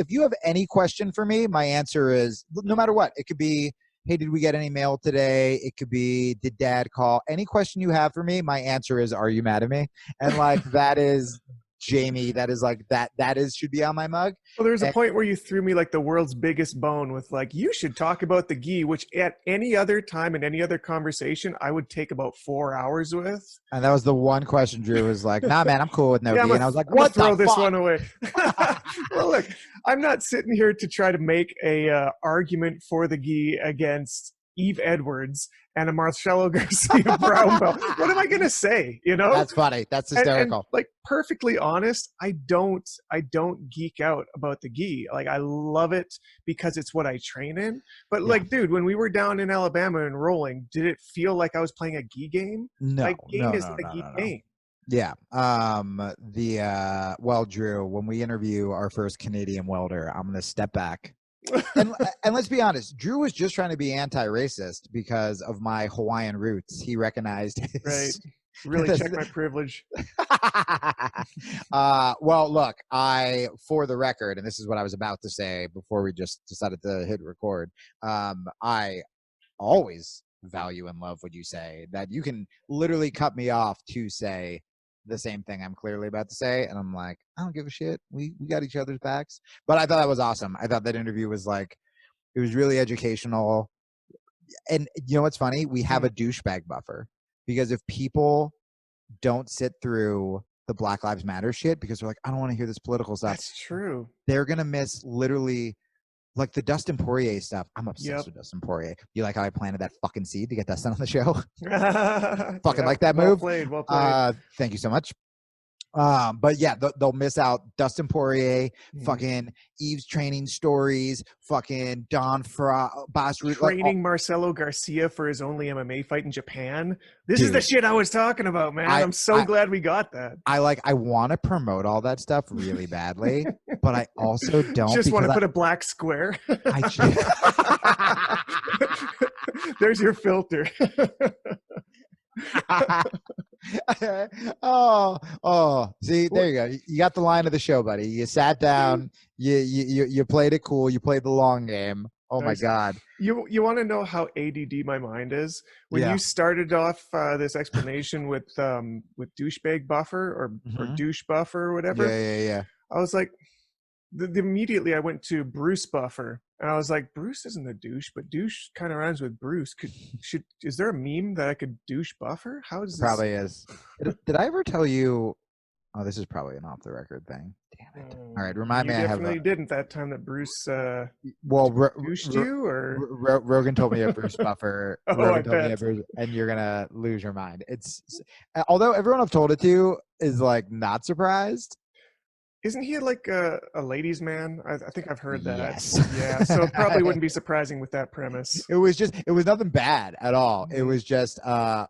you have any question for me, my answer is no matter what. It could be, hey, did we get any mail today? It could be, did dad call? Any question you have for me, my answer is, are you mad at me? And like, that is Jamie, that is like that is should be on my mug. Well, there's a point where you threw me like the world's biggest bone with like, you should talk about the gi, which at any other time in any other conversation I would take about 4 hours with. And that was the one question Drew was like, nah man, I'm cool with no gi. And I was like, what throw the this fuck? one away. Well, look, I'm not sitting here to try to make a argument for the gi against Yves Edwards and a Marcelo Garcia brown belt. What am I going to say? You know, that's funny. That's hysterical. And, like, perfectly honest, I don't geek out about the gi. Like, I love it because it's what I train in. But like, dude, when we were down in Alabama and rolling, did it feel like I was playing a gi game? No, my game isn't a gi game. Yeah. Well, Drew, when we interview our first Canadian welder, I'm going to step back. and let's be honest, Drew was just trying to be anti-racist because of my Hawaiian roots. He recognized Really check my privilege. Well, look, for the record, and this is what I was about to say before we just decided to hit record, I always value and love what you say, that you can literally cut me off to say the same thing I'm clearly about to say, and I'm like, I don't give a shit. We got each other's backs. But I thought that was awesome. I thought that interview was like, it was really educational. And you know what's funny? We have a douchebag buffer, because if people don't sit through the Black Lives Matter shit because they're like, I don't want to hear this political stuff. That's true. They're gonna miss literally like the Dustin Poirier stuff. I'm obsessed with Dustin Poirier. You like how I planted that fucking seed to get Dustin on the show? Fucking like that move. Well played. Thank you so much. But yeah, they'll miss out Dustin Poirier, fucking Yves training stories, fucking Bas Rutten, training Marcelo Garcia for his only MMA fight in Japan. This is the shit I was talking about, man. I'm so glad we got that. I want to promote all that stuff really badly, but I also don't. Just want to put a black square. There's your filter. See, there you go. You got the line of the show, buddy. You sat down, you played it cool, you played the long game. Oh my God. You want to know how ADD my mind is? When you started off this explanation with douchebag buffer or douche buffer or whatever. Yeah. I was like, immediately I went to Bruce Buffer, and I was like, Bruce isn't a douche, but douche kind of rhymes with Bruce. Is there a meme that I could douche Buffer? How is this? Probably is. Did I ever tell you? Oh, this is probably an off the record thing. Damn it! All right, remind me. You definitely didn't that time that Bruce. Douched you, or Rogan told me a Bruce Buffer. I bet. And you're gonna lose your mind. It's although everyone I've told it to is like not surprised. Isn't he like a ladies' man? I think I've heard that. Yes. Yeah, so it probably wouldn't be surprising with that premise. It was nothing bad at all. It was just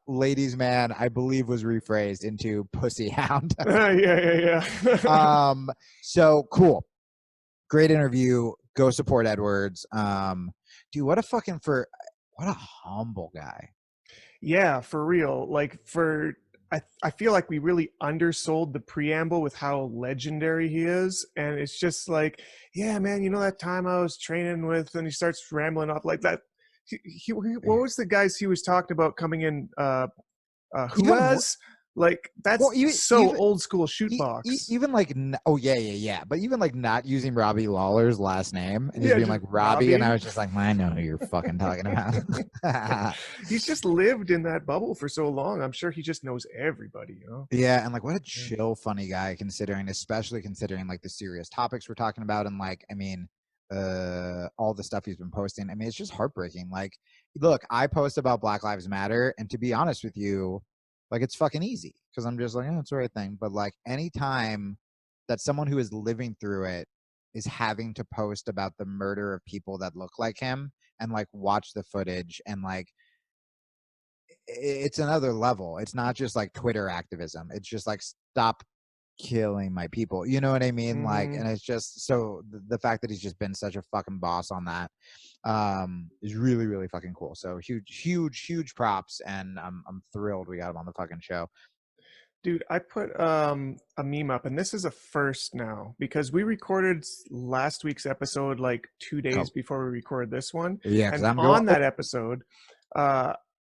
ladies' man, I believe, was rephrased into pussy hound. Yeah. So cool. Great interview. Go support Edwards. Dude, what a humble guy. Yeah, for real. I feel like we really undersold the preamble with how legendary he is. And it's just like, yeah, man, you know that time I was training with, and he starts rambling off like that. What was the guys he was talking about coming in? Like, that's even old school shoot box. Even like, yeah. But even like not using Robbie Lawler's last name and just being like Robbie, and I was just like, I know who you're fucking talking about. He's just lived in that bubble for so long. I'm sure he just knows everybody, you know? Yeah, and like what a chill, funny guy, especially considering like the serious topics we're talking about, and like, I mean, all the stuff he's been posting. I mean, it's just heartbreaking. Like, look, I post about Black Lives Matter, and to be honest with you, like, it's fucking easy because I'm just like, it's the right thing. But like, anytime that someone who is living through it is having to post about the murder of people that look like him and like watch the footage, and like, it's another level. It's not just like Twitter activism. It's just like, stop killing my people. You know what I mean? Like, and it's just so the fact that he's just been such a fucking boss on that is really, really fucking cool. So huge props, and I'm thrilled we got him on the fucking show. Dude, I put a meme up, and this is a first now because we recorded last week's episode like 2 days before we recorded this one. Yeah, and on that episode,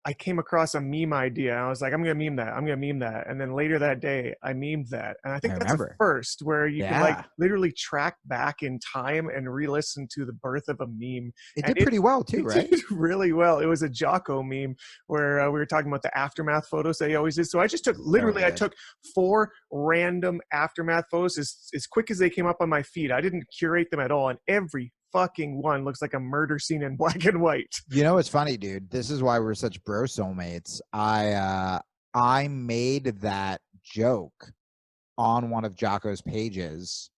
I came across a meme idea. I was like, I'm going to meme that. And then later that day, I memed that. And I think that's a first where you can like literally track back in time and re-listen to the birth of a meme. It did pretty well too, right? It did really well. It was a Jocko meme where we were talking about the aftermath photos that he always did. So I just took, I took 4 random aftermath photos as quick as they came up on my feed. I didn't curate them at all. And every fucking one looks like a murder scene in black and white. You know, it's funny, dude. This is why we're such bro soulmates. I made that joke on one of Jocko's pages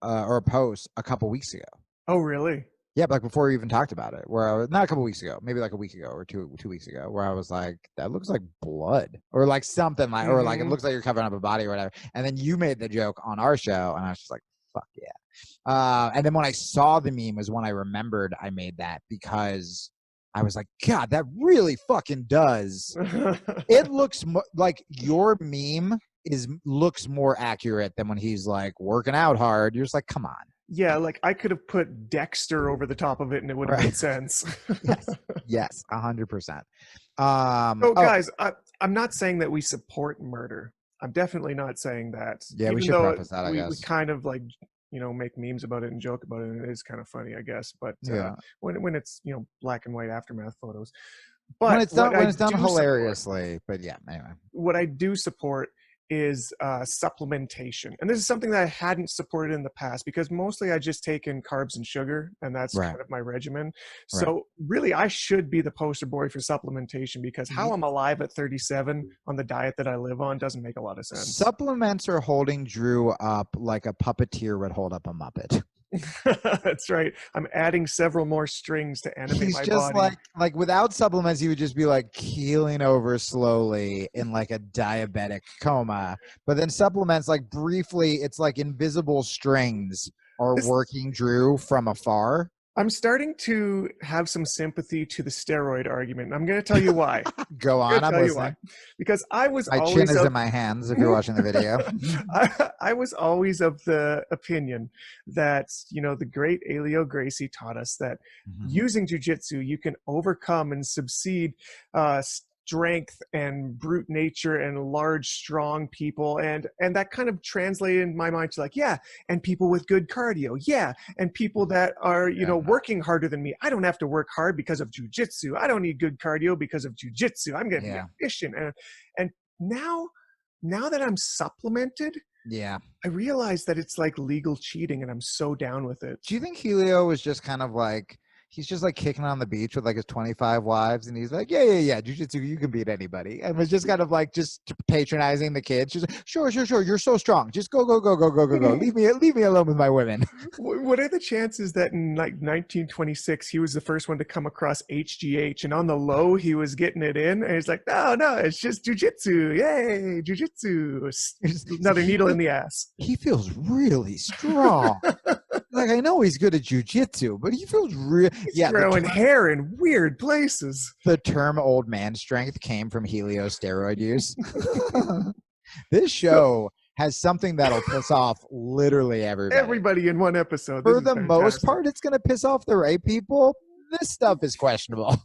or a post a couple weeks ago. Oh, really? Yeah, but like before we even talked about it, where I was not a couple weeks ago, maybe like a week ago or two weeks ago, where I was like, that looks like blood, or like something like, or like it looks like you're covering up a body or whatever. And then you made the joke on our show, and I was just like, fuck yeah. And then when I saw the meme was when I remembered I made that, because I was like, God, that really fucking does. It looks like your meme looks more accurate than when he's like working out hard. You're just like, come on. Yeah, like I could have put Dexter over the top of it and it would have made sense. Yes, 100%. Guys, I'm not saying that we support murder. I'm definitely not saying that. Yeah, Even we should preface that, I guess. We kind of like, make memes about it and joke about it, and it is kind of funny, I guess. But when it's black and white aftermath photos, but when it's done hilariously. But yeah, anyway, what I do support is supplementation, and this is something that I hadn't supported in the past because mostly I just take in carbs and sugar, and that's kind of my regimen. So really, I should be the poster boy for supplementation because how I'm alive at 37 on the diet that I live on doesn't make a lot of sense. Supplements are holding Drew up like a puppeteer would hold up a Muppet. That's right. I'm adding several more strings to animate He's my just body. like without supplements, he would just be like keeling over slowly in like a diabetic coma. But then supplements, like briefly, it's like invisible strings are working Drew from afar. I'm starting to have some sympathy to the steroid argument, and I'm going to tell you why. Go on, I'm listening. Because I was my always chin is in my hands if you're watching the video. I was always of the opinion that, the great Helio Gracie taught us that using jiu-jitsu, you can overcome and succeed strength and brute nature and large, strong people. And that kind of translated in my mind to like, and people with good cardio. And people that are, working harder than me. I don't have to work hard because of jiu-jitsu. I don't need good cardio because of jiu-jitsu. I'm going to be efficient. And now that I'm supplemented, I realize that it's like legal cheating, and I'm so down with it. Do you think Helio was just kind of like, he's just like kicking on the beach with like his 25 wives, and he's like, jiu-jitsu, you can beat anybody, and was just kind of like just patronizing the kids. She's like, sure, you're so strong, just go. leave me alone with my women. What are the chances that in like 1926 he was the first one to come across HGH, and on the low he was getting it in, and he's like, no, it's just jiu-jitsu, yay, jiu-jitsu, another needle in the ass. He feels really strong. Like, I know he's good at jiu-jitsu, but he feels real. Throwing hair in weird places. The term old man strength came from Helio steroid use. This show has something that'll piss off literally everybody. Everybody in one episode. For the most part, it's going to piss off the right people. This stuff is questionable.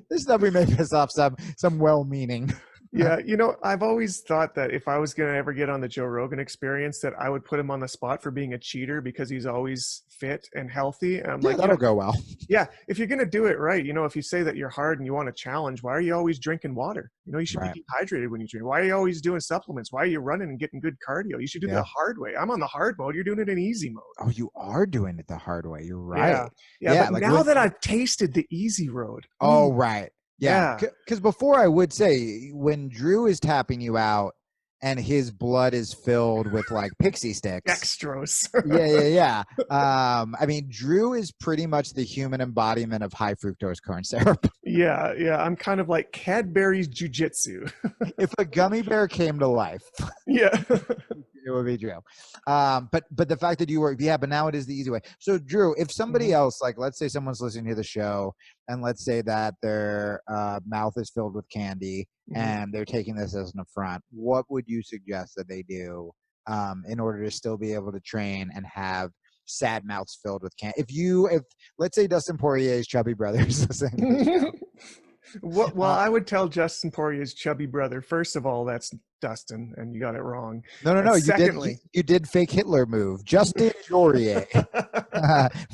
This stuff we may piss off some well-meaning. Yeah, I've always thought that if I was going to ever get on the Joe Rogan Experience, that I would put him on the spot for being a cheater because he's always fit and healthy. And I'm like, that'll go well. Yeah, if you're going to do it right, if you say that you're hard and you want to challenge, why are you always drinking water? You should be dehydrated when you drink. Why are you always doing supplements? Why are you running and getting good cardio? You should do it the hard way. I'm on the hard mode. You're doing it in easy mode. Oh, you are doing it the hard way. You're right. Yeah, but like now that I've tasted the easy road. Oh, right. Yeah, because before I would say when Drew is tapping you out and his blood is filled with like pixie sticks. Dextrose. Yeah. I mean, Drew is pretty much the human embodiment of high fructose corn syrup. Yeah. I'm kind of like Cadbury's jiu-jitsu. If a gummy bear came to life. Yeah. It would be Drew. But the fact that you were, but now it is the easy way. So Drew, if somebody else, like let's say someone's listening to the show and let's say that their mouth is filled with candy and they're taking this as an affront, what would you suggest that they do in order to still be able to train and have sad mouths filled with candy? If let's say Dustin Poirier's chubby brothers listening. Well, I would tell Dustin Poirier's chubby brother, first of all, that's Dustin, and you got it wrong. No. Secondly, you did fake Hitler move. Justin Poirier.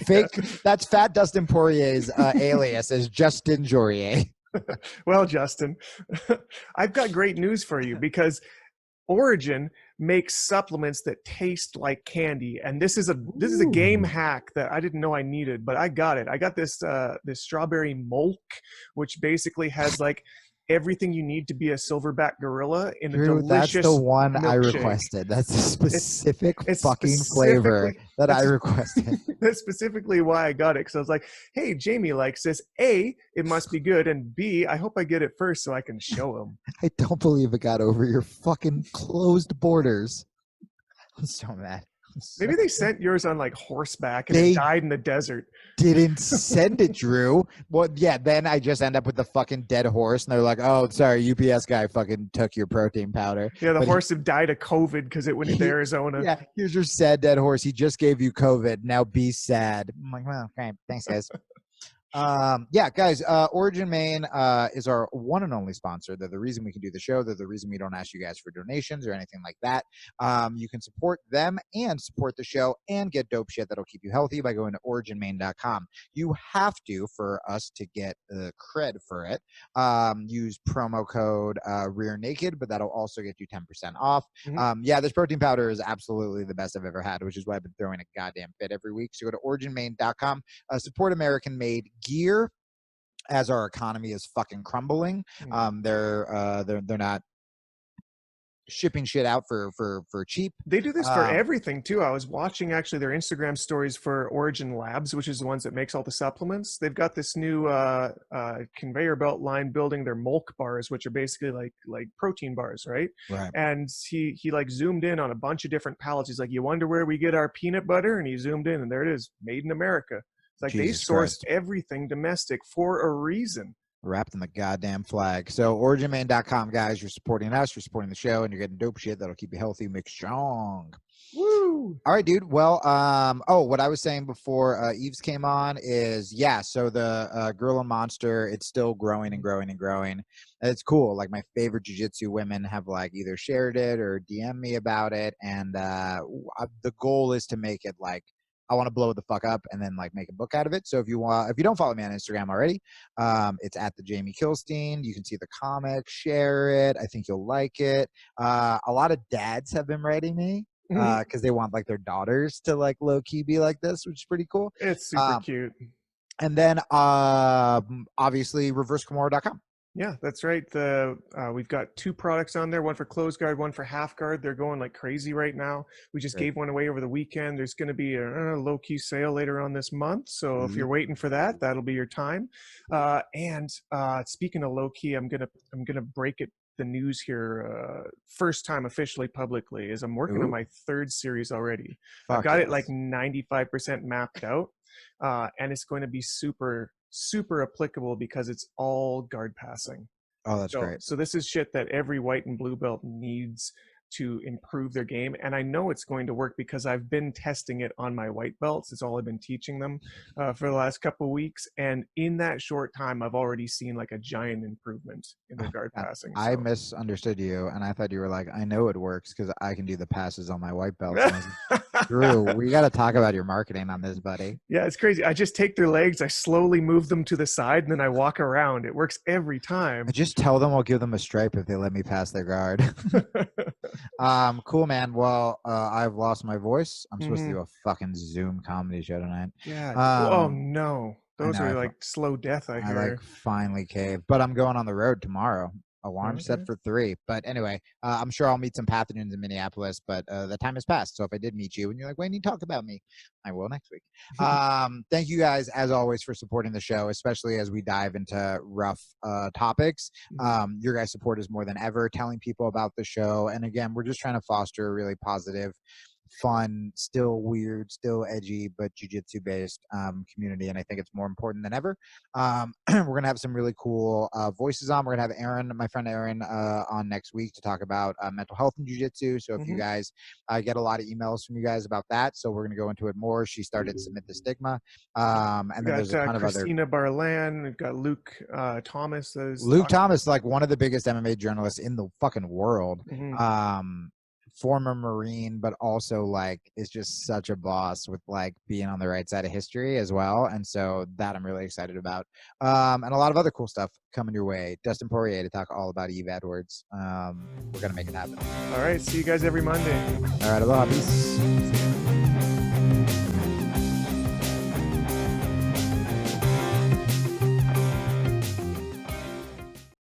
Fake. That's Fat Dustin Poirier's alias is Justin Poirier. Well, Justin, I've got great news for you because Origin makes supplements that taste like candy, and this is a game hack that I didn't know I needed, but I got it. I got this strawberry molk, which basically has like everything you need to be a silverback gorilla in a delicious That's the one milkshake. I requested. That's a specific fucking flavor that I requested. That's specifically why I got it, because I was like, hey, Jamie likes this. A, it must be good, and B, I hope I get it first so I can show him. I don't believe it got over your fucking closed borders. I'm so mad. Maybe they sent yours on like horseback and it died in the desert. Didn't send it, Drew. Well, yeah, then I just end up with the fucking dead horse, and they're like, "Oh, sorry, UPS guy fucking took your protein powder." Yeah, the horse had died of COVID because it went into Arizona. Yeah, here's your sad dead horse. He just gave you COVID. Now be sad. I'm like, well, okay, thanks, guys. Yeah, guys, Origin Main is our one and only sponsor. They're the reason we can do the show. They're the reason we don't ask you guys for donations or anything like that. You can support them and support the show and get dope shit that'll keep you healthy by going to originmain.com. You have to, for us to get cred for it, use promo code Rear Naked, but that'll also get you 10% off. Yeah, this protein powder is absolutely the best I've ever had, which is why I've been throwing a goddamn fit every week. So go to originmain.com, support American-made gear as our economy is fucking crumbling. They're not shipping shit out for cheap. They do this for everything too. I was watching actually their Instagram stories for Origin Labs, which is the ones that makes all the supplements. They've got this new conveyor belt line building their Mulk bars, which are basically like protein bars, right? And he like zoomed in on a bunch of different pallets. He's like, you wonder where we get our peanut butter? And he zoomed in and there it is, made in America. It's like they sourced everything domestic for a reason. Wrapped in the goddamn flag. So originmain.com, guys, you're supporting us, you're supporting the show, and you're getting dope shit that'll keep you healthy, make strong. Woo! All right, dude. Well, what I was saying before Yves came on is, yeah, so the Gorilla Monster, it's still growing and growing and growing. It's cool. Like, my favorite jiu-jitsu women have, like, either shared it or DM'd me about it, and the goal is to make it, like, I want to blow the fuck up and then like make a book out of it. So if you don't follow me on Instagram already, it's at the Jamie Kilstein. You can see the comic, share it. I think you'll like it. A lot of dads have been writing me because they want like their daughters to like low key be like this, which is pretty cool. It's super cute. And then obviously reversekimura.com. Yeah, that's right. We've got 2 products on there, one for closed guard, one for half guard. They're going like crazy right now. We just gave one away over the weekend. There's going to be a low-key sale later on this month. So if you're waiting for that, that'll be your time. And speaking of low-key, I'm gonna break the news here first time officially publicly is I'm working on my 3rd series already. I've got it like 95% mapped out. And it's going to be super applicable because it's all guard passing. Oh, that's great. So this is shit that every white and blue belt needs to improve their game. And I know it's going to work because I've been testing it on my white belts. It's all I've been teaching them for the last couple of weeks. And in that short time, I've already seen like a giant improvement in their guard passing. So. I misunderstood you. And I thought you were like, I know it works because I can do the passes on my white belts. Drew, we got to talk about your marketing on this, buddy. Yeah, it's crazy. I just take their legs, I slowly move them to the side, and then I walk around. It works every time. I just tell them I'll give them a stripe if they let me pass their guard. Cool, man. Well, I've lost my voice. I'm supposed to do a fucking Zoom comedy show tonight. Yeah. Oh no, those are like slow death. I hear. I like finally caved, but I'm going on the road tomorrow. Alarm set for 3. But anyway, I'm sure I'll meet some pathogens in Minneapolis, but the time has passed. So if I did meet you and you're like, when you talk about me, I will next week. Thank you guys, as always, for supporting the show, especially as we dive into rough topics. Your guys' support is more than ever, telling people about the show. And again, we're just trying to foster a really positive, fun, still weird, still edgy, but jiu-jitsu based community, and I think it's more important than ever. We're gonna have some really cool voices on. We're gonna have Aaron, my friend Aaron, on next week to talk about mental health and jiu-jitsu. So if you guys get a lot of emails from you guys about that, so we're gonna go into it more. She started Submit the Stigma, and then there's a ton of other. Christina Barlan. We've got Luke Thomas. Luke Thomas, like one of the biggest MMA journalists in the fucking world. Former Marine, but also like is just such a boss with like being on the right side of history as well. And so that I'm really excited about. And a lot of other cool stuff coming your way. Dustin Poirier to talk all about Yves Edwards. We're going to make it happen. All right. See you guys every Monday. All right. Aloha. Peace.